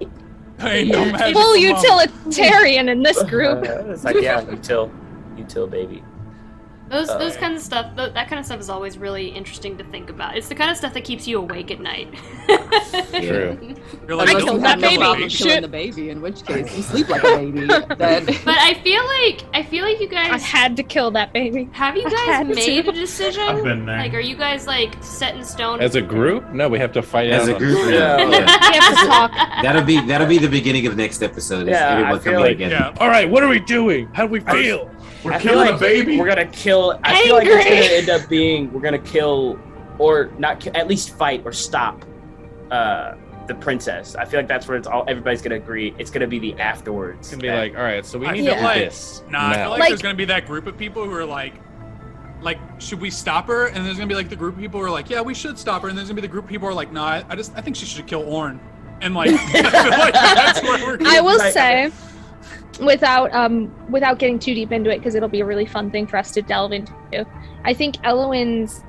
Ain't no magic Full for mom. utilitarian in this group. It's like, yeah, util baby. those kinds of stuff, that kind of stuff is always really interesting to think about. It's the kind of stuff that keeps you awake at night. True. You're like, I don't killed kill that the baby. Killing Shit. the baby, in which case you sleep like a baby. Then But I feel like you I guys had to kill that baby. have you I guys had made to. a decision? I've been there. Like, are you guys like set in stone? As a group? No, we have to fight As out a on- group, Yeah. We have to talk. That'll be the beginning of next episode. Is Yeah, I everyone feel coming like- together. Yeah. All right, what are we doing? How do we feel? We're I feel killing like a baby. We're gonna kill. I feel like it's Angry. gonna end up being we're gonna kill, or not, at least fight or stop, the princess. I feel like that's where it's all. Everybody's gonna agree. It's gonna be the afterwards. It's gonna be like, all right, so we I need feel to do like, this. nah, I feel now. like, Like- there's gonna be that group of people who are like, should we stop her? And there's gonna be like the group of people who are like, yeah, we should stop her. And there's gonna be the group of people who are like, nah, I think she should kill Orn. And like, I feel like that's where we're I will Like- say, without getting too deep into it, because it'll be a really fun thing for us to delve into. I think Elowin's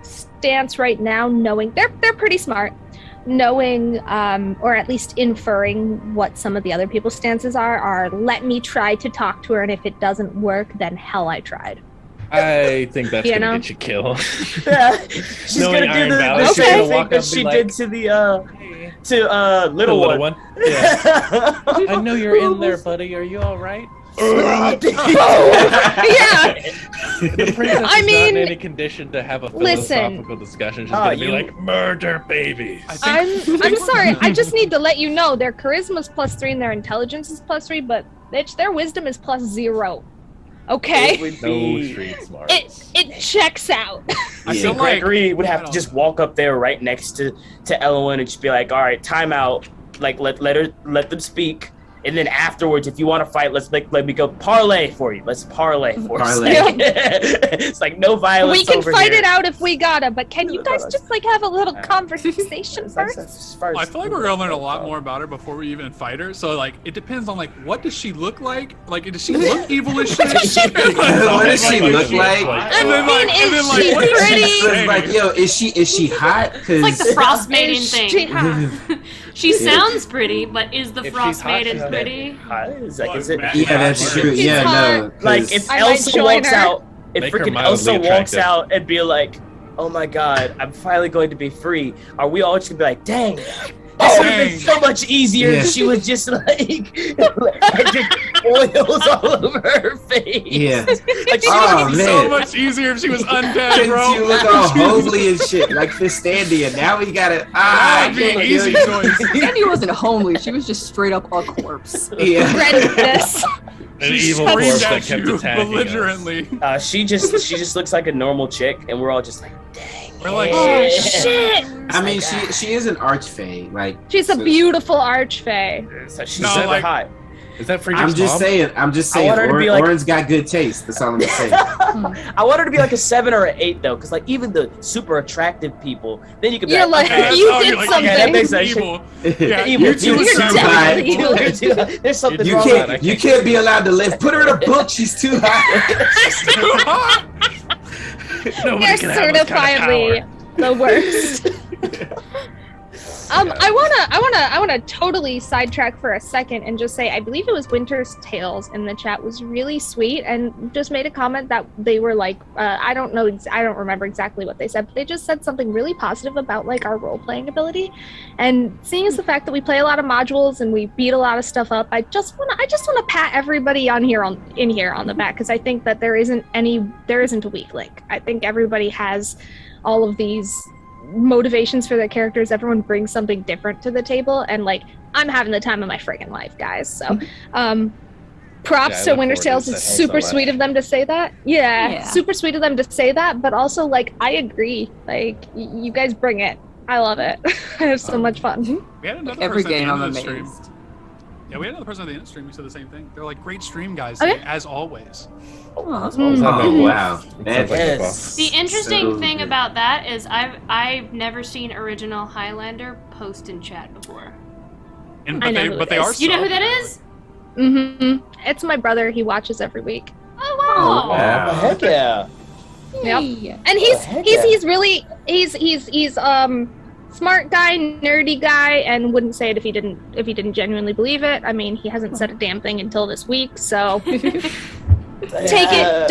stance right now, knowing they're pretty smart, knowing, or at least inferring what some of the other people's stances are let me try to talk to her, and if it doesn't work, then hell, I tried. I think that's You gonna know? get you killed. Yeah, she's Knowing gonna do Iron the Valley, same she's gonna thing walk up that and she be like, did to the little one. Yeah. I know you're in there, buddy. Are you all right? Yeah. The princess I is mean, not in any condition to have a listen. philosophical discussion. She's gonna be like, murder babies. I think I'm sorry. I just need to let you know their charisma's +3 and their intelligence is +3, but bitch, their wisdom is +0. Okay. It would No be. street smarts. It checks out. I Yeah. feel like Gregory would I have to don't just know. walk up there right next to Elowen and just be like, "All right, time out. Like, let them speak." And then afterwards, if you want to fight, let me go parlay for you. Let's parlay for Parlay. us. It's like no violence. We can over fight here. it out if we gotta, but can you guys just like have a little conversation That's first? as far I as- feel like we're gonna learn a lot more about her before we even fight her. So like, it depends on like, what does she look like? Like, does she look evil as shit? What does she look like? And then like, I mean, and then is like, she what does pretty? she So say? it's like, yo, is she hot? It's like the frost maiden Is thing. she hot? She sounds pretty, but is the If frost she's hot, maiden she's dead. pretty? Is it? Yeah, that's true. She's Yeah, hot. no. 'cause- Like if I might Elsa join walks her. out, if Make her freaking mildly Elsa walks attractive. out and be like, "Oh my God, I'm finally going to be free," are we all just gonna be like, "Dang, that would have been dang. so much easier Yeah. if she was just like, just oils all over her face." Yeah. Like, she Oh, would be man. So much easier if she was undead, Since bro. you look all homely and shit, like Fistandia. Now we gotta That'd be an yeah, easy yeah. choice. Sandy wasn't homely. She was just straight up a corpse. Yeah. Horrendous. An She evil screamed corpse that at kept you attacking us. belligerently. she just looks like a normal chick, and we're all just like, "Dang." We're like, Oh yeah. shit! I mean, she is an archfey. Like She's a so- beautiful archfey. So she's No, super like- hot. Is that for I'm just saying. I want her to be like- Oren's got good taste. That's all I'm gonna say. I want her to be like a 7 or an 8 though, because like even the super attractive people, then you could be You're like, like, okay, you oh, did you're like, something. okay, that makes sense. Evil. Yeah, Evil. You're too You're too definitely high. evil. There's something You wrong can't. with You can't be allowed to live. Put her in a book. She's too high. Nobody They're can have this kind of certifiably power. the worst. I wanna totally sidetrack for a second and just say I believe it was Winter's Tales in the chat was really sweet and just made a comment that they were like I don't remember exactly what they said, but they just said something really positive about like our role playing ability, and seeing as the fact that we play a lot of modules and we beat a lot of stuff up, I just wanna pat everybody in here on the back, because I think that there isn't a weak link. I think everybody has all of these motivations for their characters. Everyone brings something different to the table, and like I'm having the time of my friggin' life, guys. So props Yeah, I to look Winter's forward Tales. to It's this super so sweet much. of them to say that. Yeah, Yeah. super sweet of them to say that, but also like I agree, like you guys bring it. I love it. I have so much fun. We had another Every person at the game end I'm of the stream. amazed. Yeah, we had another person at the end of the stream who said the same thing. They're like, great stream, guys, Okay. as always. Mm. Oh wow. Sounds That's like a Yes. boss. The interesting So thing good. about that is I've never seen original Highlander post in chat before. And I but know they who but it they is. are. You know who so that good. is? Mm-hmm. It's my brother. He watches every week. Oh wow! Oh, heck yeah. Yep. Hey. And he's heck he's yeah. he's really he's smart guy, nerdy guy, and wouldn't say it if he didn't genuinely believe it. I mean, he hasn't said a damn thing until this week, so take it.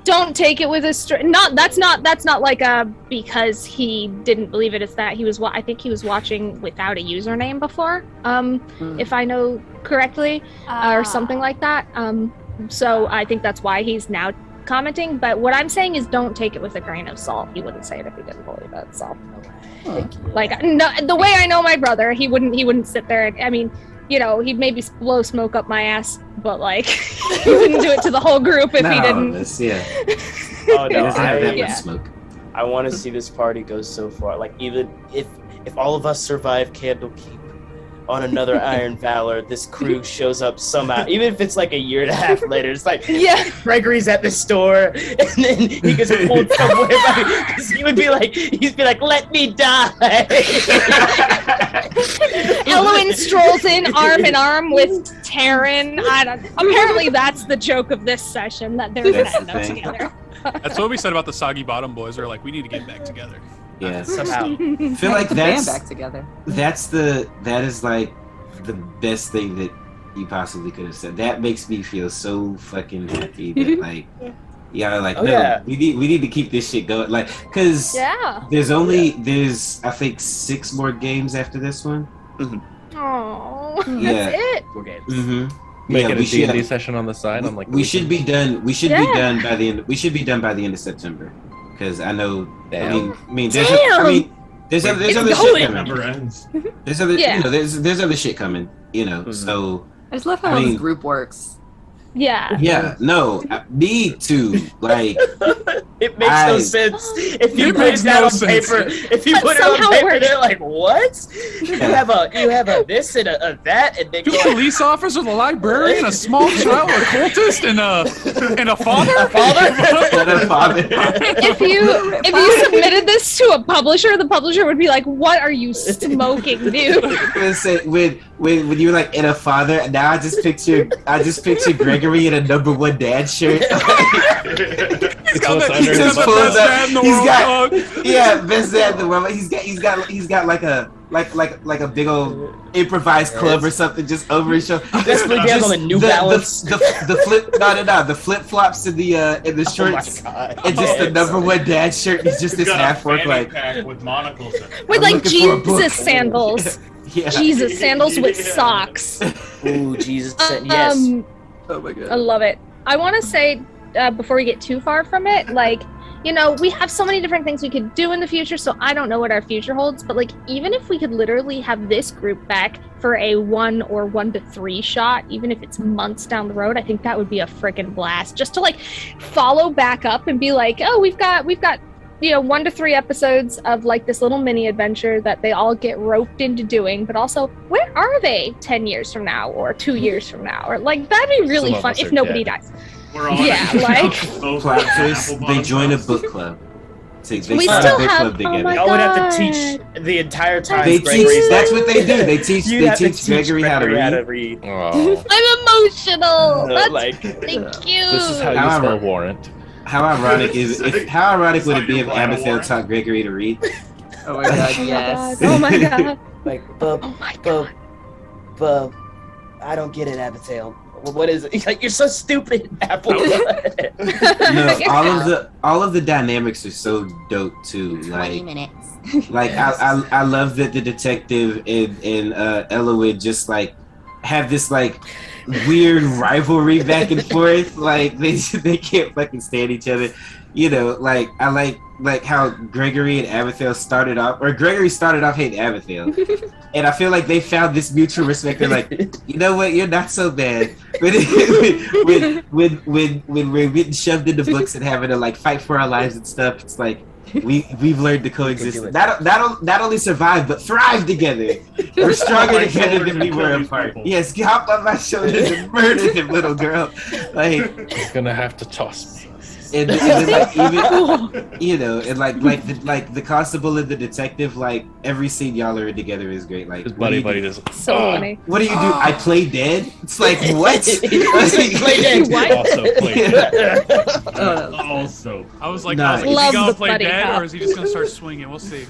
Don't take it with a that's not like a because he didn't believe it. It's that he was I think he was watching without a username before, if I know correctly, or something like that. So I think that's why he's now commenting. But what I'm saying is, don't take it with a grain of salt. He wouldn't say it if he didn't believe it. So, like, no, the way I know my brother, he wouldn't sit there. I mean, you know, he'd maybe blow smoke up my ass, but like, he wouldn't do it to the whole group if he didn't. That's, yeah. Oh He no, doesn't have that Yeah. much smoke. I want to see this party go so far. Like even if all of us survive Candlekeep on another Iron Valor, this crew shows up somehow. Even if it's like a year and a half later, it's like Yeah. Gregory's at the store, and then he gets pulled somewhere because he'd be like, "Let me die." Elowen strolls in arm in arm with Taryn. Apparently, that's the joke of this session, that they're gonna That's end the up thing. together. That's what we said about the Soggy Bottom Boys. They're like, we need to get back together. Yeah. Somehow. I feel like Put the band that's back together. that is like the best thing that you possibly could have said. That makes me feel so fucking happy that like like Oh, no, yeah. we need to keep this shit going, like, because Yeah. there's I think 6 more games after this one. Oh, Yeah. that's it. We're games. Mm-hmm. Making Yeah, a we should. D&D session on the side. I'm like, We should be done. We should Yeah. be done by the end. We should be done by the end of September, because I know. Damn. I mean, there's there's other It's shit going. coming. Never ends. There's other, Yeah. there's other shit coming. So I just love how I mean- this group works. Yeah. yeah, no, me too. Like, It makes no I- sense. If you It put makes it down no on sense. paper, if you But put it on somehow it paper, works. they're like, "What? You have a this and a that," and they go, Two police officers, a librarian, a small child, a cultist, and a father. father. If you submitted this to a publisher, the publisher would be like, "What are you smoking, dude?" When you were like in a father, now I just picture Gregory in a #1 dad shirt. He's got What's the, under he's his got the butt? best dad in the He's world. got- dog. Yeah, best dad in the world. He's got like a big old improvised club or something just over his shoulder. This really has on the New Balance. The flip the flip flops in the shorts. "Oh my god!" And just the Yes. #1 dad shirt. He's just this Got a half work fanny like pack with monocles in it. With I'm like looking for a book. Jesus sandals. yeah. Jesus sandals with socks. Ooh, Jesus! Yes. Oh my I god. love it. I want to say before we get too far from it, like, we have so many different things we could do in the future, so I don't know what our future holds, but like, even if we could literally have this group back for a 1 or 1 to 3 shot, even if it's months down the road, I think that would be a freaking blast, just to like follow back up and be like, oh, we've got 1 to 3 episodes of like this little mini adventure that they all get roped into doing, but also, where are they 10 years from now or 2 years from now? Or like, that'd be really Some of fun us if are nobody dead. dies. We're all Yeah, like- Plot twist, they join a book club. So they We start still a book have- club oh together. my Y'all would have to God. teach the entire time. They Gregory teach. said- That's what they do. They teach. You They have to teach Gregory how to read. Oh, I'm emotional. That's Like, thank you. this is how you However- spell warrant. How ironic how ironic would it be if That's how you Abigail apply taught Gregory to read? Oh my god, yes. Oh my god. like, bub, Oh my god. bub. I don't get it, Abigail. What is it? He's like, you're so stupid, Apple. No, all of the dynamics are so dope too. Like, minutes. like I love that the detective and Eloyd just like have this like weird rivalry back and forth. Like they can't fucking stand each other. Like I like how Gregory and Abigail started off, or Gregory started off hating Abigail, and I feel like they found this mutual respect. They're like, you know what, you're not so bad. When we're getting shoved into books and having to like fight for our lives and stuff, it's like we've learned to coexist. do it. Not only survive but thrive together. We're stronger Like, together we're than we gonna were kill these apart. people. Yes, hop on my shoulders and murder them, little girl. Like. You're gonna have to toss me. And then, like, even and like the constable and the detective, like every scene y'all are in together is great. Like His what do buddy you do? just So funny. What do you do? I play dead. It's like what? Play dead. What? also played. Also, I was like, Nice. is he Love gonna the play buddy dead cop. or is he just gonna start swinging? We'll see.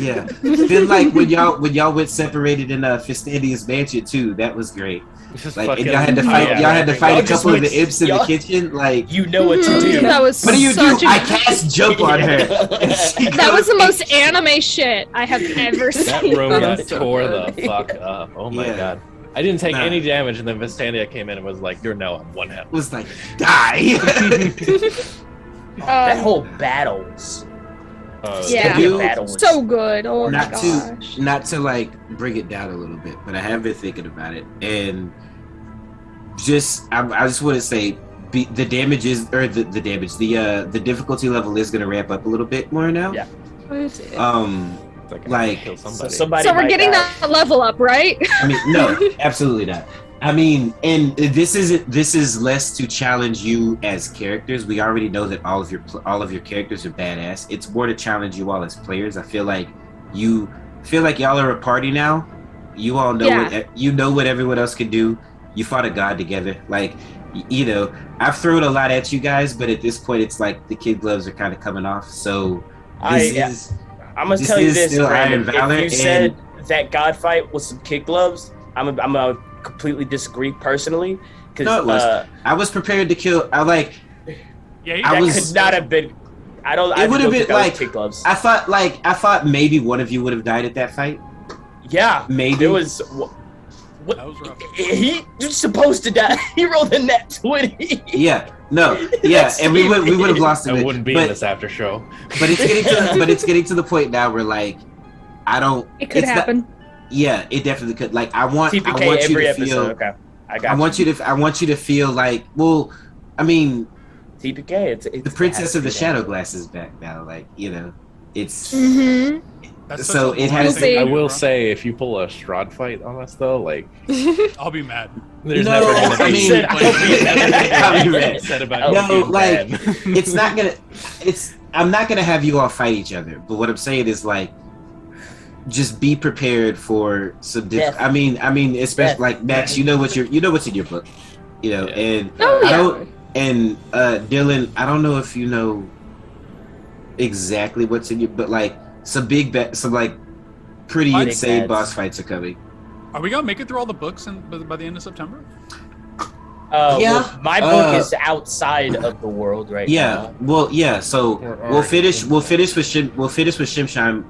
Yeah. Then like when y'all went separated in Fistandia's mansion too, that was great. Just Like and fucking- y'all had to fight. Yeah. Y'all had to fight Y'all a just couple of went- the imps in the y'all- kitchen. Like You know what to do. That was what do you do? such a- I cast jump on her. And she That was goes- the most anime shit I have ever seen. That room got So tore the funny. fuck up. Oh my Yeah. god. I didn't take Nah. any damage, and then Vistandia came in and was like, "You're now on 1 health." was like die. That whole battles. Yeah. Dude, Battles. So good. Oh my not gosh. to not to like bring it down a little bit, but I have been thinking about it, and I just want to say the damage is, or the damage, the difficulty level is going to ramp up a little bit more now. Yeah. It's like, I Like, kill So somebody. somebody. So we're might getting die. that level up, right? I mean, no, absolutely not. I mean, and this is less to challenge you as characters. We already know that all of your characters are badass. It's more to challenge you all as players. I feel like y'all are a party now. You all know what everyone else can do. You fought a god together. Like, I've thrown a lot at you guys, but at this point, it's like the kid gloves are kind of coming off. So I'm gonna This tell you is this, still Brandon. Iron Valor, If you and- said that God fight with some kid gloves, I'm gonna completely disagree personally. Because No, it was. I was prepared to kill. Yeah, that was- could not have been. I don't. It I would don't have think been that was like kid gloves. I thought maybe one of you would have died at that fight. Yeah, Maybe it was. What? That was rough. He's supposed to die. He rolled a net 20. Yeah, no, yeah, and we would have lost I it. wouldn't be in this after show. But it's getting to the point now where like I don't. It could it's not- happen. Yeah, it definitely could. Like I want you TPK every to episode. feel. Okay, I got. I want you to feel like. Well, I mean, TPK. It's the Princess of the Shadow Glass is back now. Like it's. Mm-hmm. That's So such a it boring has- thing to I do, will bro. say, if you pull a Strahd fight on us, though, like I'll be mad. there's No, never gonna I be mean- something I'll be mad. said about No, you being like, bad. It's not gonna. I'm not gonna have you all fight each other. But what I'm saying is like. Just be prepared for some Death. I mean, especially Death. like Max. You know what's in your book, Yeah. and Oh, I yeah. don't. And Dylan, I don't know if you know exactly what's in your, but like some some like pretty Big insane bets. boss fights are coming. Are we gonna make it through all the books by the end of September? Yeah. Well, my book is outside of the world right Yeah, now. well, yeah. So We're we'll already finish. in We'll finish with Shimshime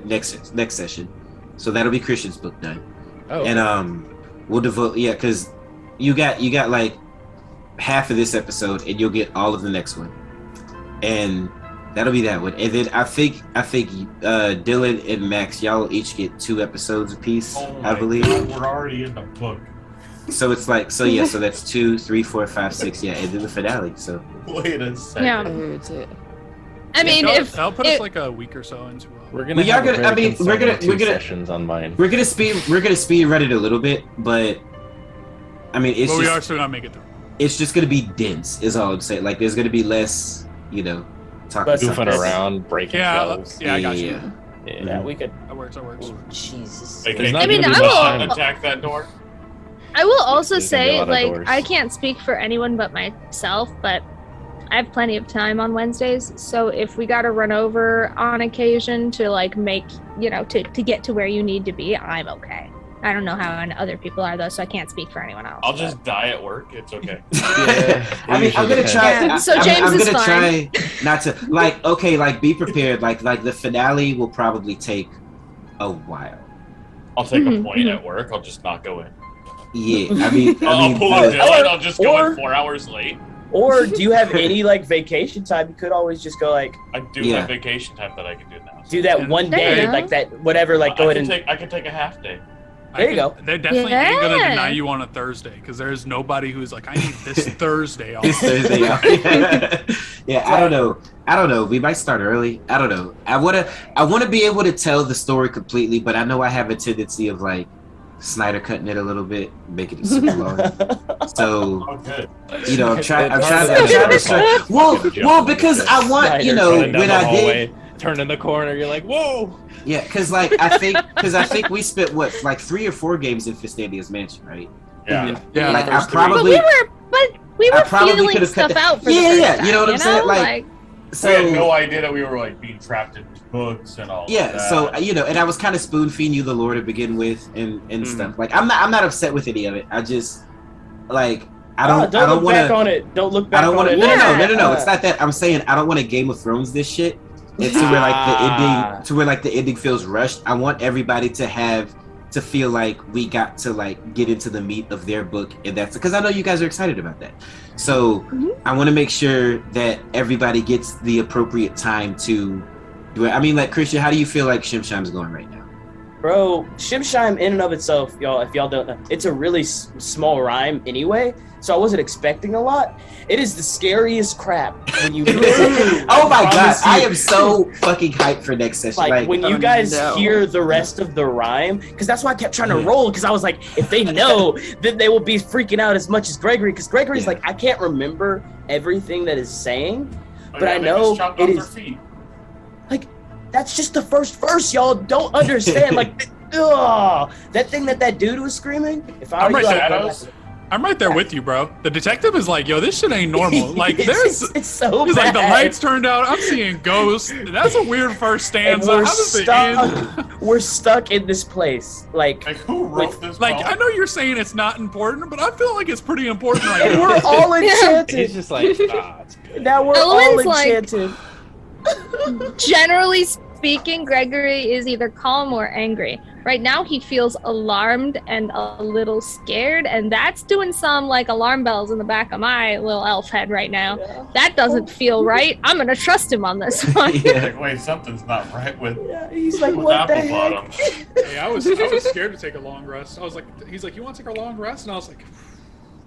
next session. So that'll be Christian's book done. Oh, And we'll devote because you got like half of this episode and you'll get all of the next one, and that'll be that one. And then I think Dylan and Max, y'all each get 2 episodes apiece, Oh I my believe. God, we're already in the book. So it's like so that's 2, 3, 4, 5, 6, yeah, and then the finale. So Wait a second. Yeah. It's it. I mean, that'll put us it- like a week or so into. we're gonna. We are have a gonna- I very mean, we're gonna- concerning we're 2 gonna- sessions on mine. we're gonna speed run it a little bit, but I mean But we are still gonna make it through. it's just gonna be dense, is all I'm saying. Like there's gonna be less, talking. Less Goofing Yes. around, breaking Yeah, shelves. I got you. Yeah, we could. That works. Oh, Jesus. Like, There's they not I mean, gonna I be much will- time. attack that door. I will also There's gonna be a say, lot of like, doors. I can't speak for anyone but myself, but I have plenty of time on Wednesdays. So if we got to run over on occasion to like make, to get to where you need to be, I'm okay. I don't know how other people are though, so I can't speak for anyone else. I'll just die at work. It's okay. Yeah, I mean, I'm gonna try. Yeah, so I'm James is gonna fine. try not to be prepared. Like the finale will probably take a while. I'll take a Mhm, point mhm. at work. I'll just not go in. Yeah, I mean, I'll pull the- a Dylan. I'll just go or- in 4 hours late. Or do you have any like vacation time? You could always just go like I do Yeah. have vacation time that I can do now. do that one There you day, go. like that whatever, like go I ahead can and I can take a half day. There you go. They definitely ain't gonna Yeah. deny you on a Thursday because there's nobody who's like, I need this Thursday off. this Thursday. Yeah, I don't know. We might start early. I don't know. I wanna be able to tell the story completely, but I know I have a tendency of like Snyder cutting it a little bit, making it super long. So Oh, good. I'm trying It's to start. Well, because I want Snyder Running down when the I did. hallway, turning the corner, you're like, whoa! Yeah, because I think we spent like 3 or 4 games in Fistandia's mansion, right? Yeah. Yeah. Like I First three. But probably we I were probably feeling could've cut stuff the- out for Yeah, the first yeah, time, you know what I'm saying? Like, We had no so idea that we were like being trapped in books and all. yeah, of that. so and I was kind of spoon feeding you the lore to begin with and stuff. Like I'm not upset with any of it. I just like I don't look want back to. on it. Don't look back I don't want on to. it. No. It's not that. I'm saying I don't want to Game of Thrones this shit. It's to where like the ending feels rushed. I want everybody to feel like we got to like get into the meat of their book, and that's because I know you guys are excited about that. So I want to make sure that everybody gets the appropriate time to do it. I mean, like Christian, how do you feel like Shimshime's going right now? Bro, Shimshime in and of itself, y'all, if y'all don't know, it's a really small rhyme anyway, so I wasn't expecting a lot. It is the scariest crap when you Oh my god, promise I you. am so fucking hyped for next session. Like when you oh guys no. hear the rest of the rhyme, because that's why I kept trying to roll, because I was like, if they know, then they will be freaking out as much as Gregory, because Gregory's Yeah. like, I can't remember everything that is saying, Oh, but yeah, I they know just chopped it off is- their feet. that's just the first verse, y'all don't understand. Like, ugh, that thing that dude was screaming. If I I'm were you, right I'd there. go Shadows. I'm right there with you, bro. The detective is like, yo, this shit ain't normal. Like, it's so he's bad. like, the lights turned out. I'm seeing ghosts. That's a weird first And stanza. How does it end? we're stuck in this place. Like who wrote this? Like, poem? I know you're saying it's not important, but I feel like it's pretty important right and now. we're all enchanted. He's just like, it's good. Now we're Owen's all like- enchanted. Generally speaking, Gregory is either calm or angry. Right now, he feels alarmed and a little scared, and that's doing some like alarm bells in the back of my little elf head right now. Yeah. That doesn't feel right. I'm gonna trust him on this one. Yeah. Like, wait, something's not right with Yeah, he's like, with what the apple heck? bottoms. Hey, I was scared to take a long rest. I was like, he's like, you want to take a long rest? And I was like,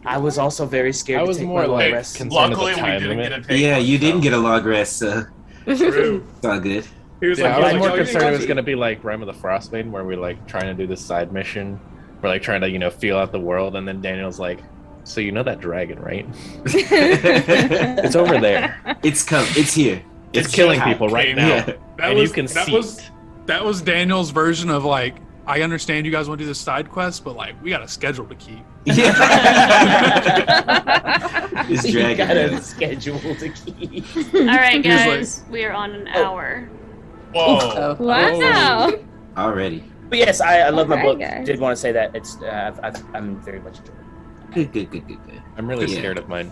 I was also very scared I to was take more my long like rest. concerned Luckily, with the we time didn't limit. get to take Yeah, one, you didn't so. get a long rest, so true. it's all good. He was Yeah, like, I was more "Oh, you concerned it was coffee?" gonna be like Rime of the Frostmaiden, where we're like trying to do this side mission. We're like trying to, feel out the world, and then Daniel's like, "So you know that dragon, right? It's over there. It's here. It's killing just people right came now, Yeah. That and was, you can that see was, it." That was Daniel's version of like, I understand you guys want to do this side quest, but like, we got a schedule to keep. Yeah. It's You dragging. got a man. schedule to keep. All right, He was guys, we are on an hour. Whoa. So, Wow. Already. But yes, I love my Alright, book. guys. Did want to say that it's I'm very much enjoying it. Good. I'm really Yeah. scared of mine.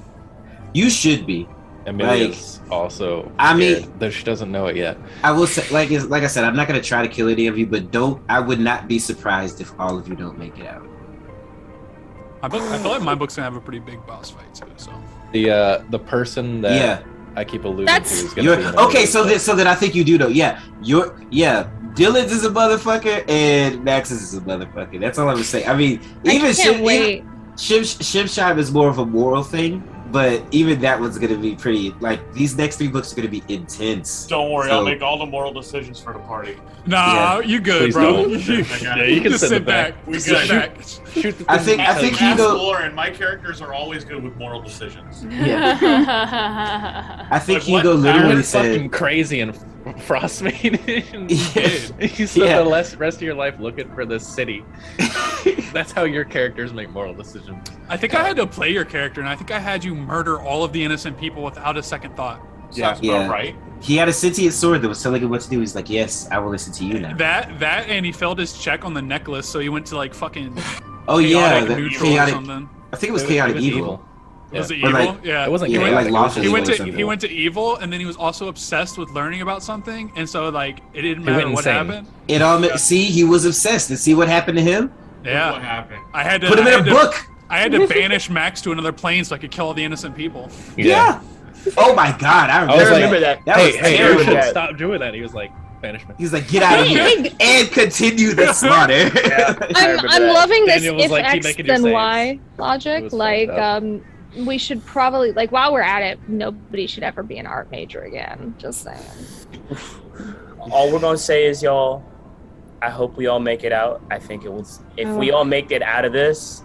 You should be. Amelia's also. I mean- scared, though she doesn't know it yet. I will say, like I said, I'm not gonna try to kill any of you, but I would not be surprised if all of you don't make it out. I feel like my book's gonna have a pretty big boss fight too. So The person that Yeah. I keep alluding That's- to is gonna be in Okay, Amelia's so book. then I think you do though. Yeah, Dylan's is a motherfucker and Max's is a motherfucker. That's all I'm gonna say. I mean, even I can't wait. Shimshime is more of a moral thing, but even that one's gonna be pretty. Like these next 3 books are gonna be intense. Don't worry, So- I'll make all the moral decisions for the party. nah, you good, Please bro. don't. Yeah, you can just sit in sit the back. back. We Sit good. back. Shoot the I thing think because- Hugo- Lauren, my characters are always good with moral decisions. Yeah, I think Like, what Hugo I literally went fucking said. crazy and Frostmaiden. Yeah. You spent Yeah. the rest of your life looking for this city. That's how your characters make moral decisions. I think I had to play your character, and I think I had you murder all of the innocent people without a second thought. Sounds Yeah. about right. He had a sentient sword that was telling him what to do. He's like, "Yes, I will listen to you now." That, and he failed his check on the necklace, so he went to like fucking Oh yeah, chaotic the neutral or chaotic. something. I think it was It chaotic was evil. Was it Or, evil? like- Yeah. It wasn't Yeah, chaotic, like it was lawfully just He went to evil. he went to evil, and then he was also obsessed with learning about something, and so like it didn't He went matter what insane. happened. It all. See, he was obsessed, and see what happened to him. What Yeah, happened? I had to Put him I in a had to- book. I had to banish Max to another plane so I could kill all the innocent people. Yeah. Oh my god, I I was remember, like, that. That Hey, was hey, you terrible. should Yeah. stop doing that. He was like, banishment. He's like, "Get out of Hey, here," and continue the slaughter. I'm loving this Daniel was if like, keep X making your then saves. Y It logic. was Like, fucked up. we should probably like while we're at it, nobody should ever be an art major again. Just saying. All we're gonna say is, y'all, I hope we all make it out. I think it was if we all make it out of this,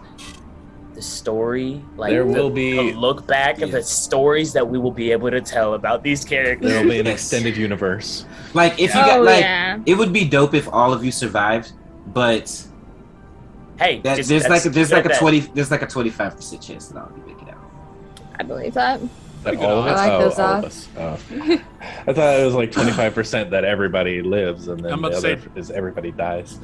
the story, like There will be- the look back of the stories that we will be able to tell about these characters. There'll be an Yes. extended universe. Like, if you Oh got like, yeah. it would be dope if all of you survived, but Hey, that, just- there's that's- like a that- 25% chance that all of you make it out. I believe that. That all of I us? like those all of odds. us. Oh. I thought it was like 25% that everybody lives, and then I'm the about other to say- is everybody dies.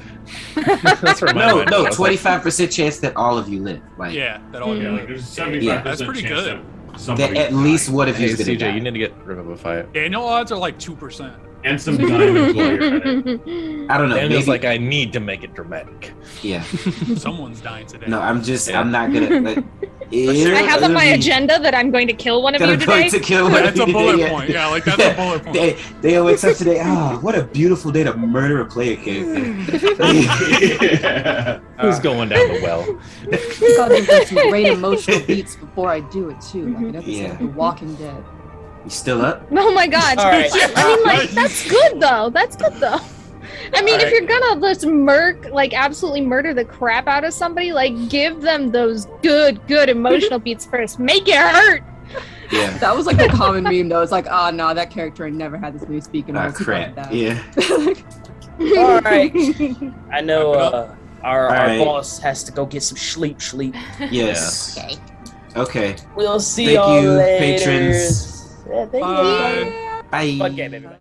That's where my No, mind no, was. I was like, 25% chance that all of you live. Like, Yeah, that all. Yeah, Yeah. like there's a 75% That's pretty chance good. that somebody that at least one of Hey, you is gonna CJ, die. you need to get Revivify. Annual odds are like 2%. and some diamonds while you're at it. I don't know. Daniel's Maybe, like, I need to make it dramatic. yeah. Someone's dying today. No, I'm Yeah. not gonna. Like, I have on my agenda that I'm going to kill one of That you I'm going today. to kill one of That's you a bullet today, point. Yeah, like that's a bullet point. They wakes up today. Oh, what a beautiful day to murder a player character. Yeah. Who's going down the well? Gotta get some great emotional beats before I do it too, like an episode Yeah. of The Walking Dead. You still up? Oh my god. All right. I mean, like, that's good though. That's good though. I mean, if you're gonna just like absolutely murder the crap out of somebody, like give them those good emotional beats first. Make it hurt. Yeah. That was like the common meme though. It's like, oh no, that character I never had this movie speaking Ah, all crap. that. Yeah. All right. I know Our Alright. boss has to go get some sleep. Yes. Okay. Okay. We'll see Thank y'all you, later. patrons. Yeah, thank you, Bye. everybody. Bye. Fun game, everybody.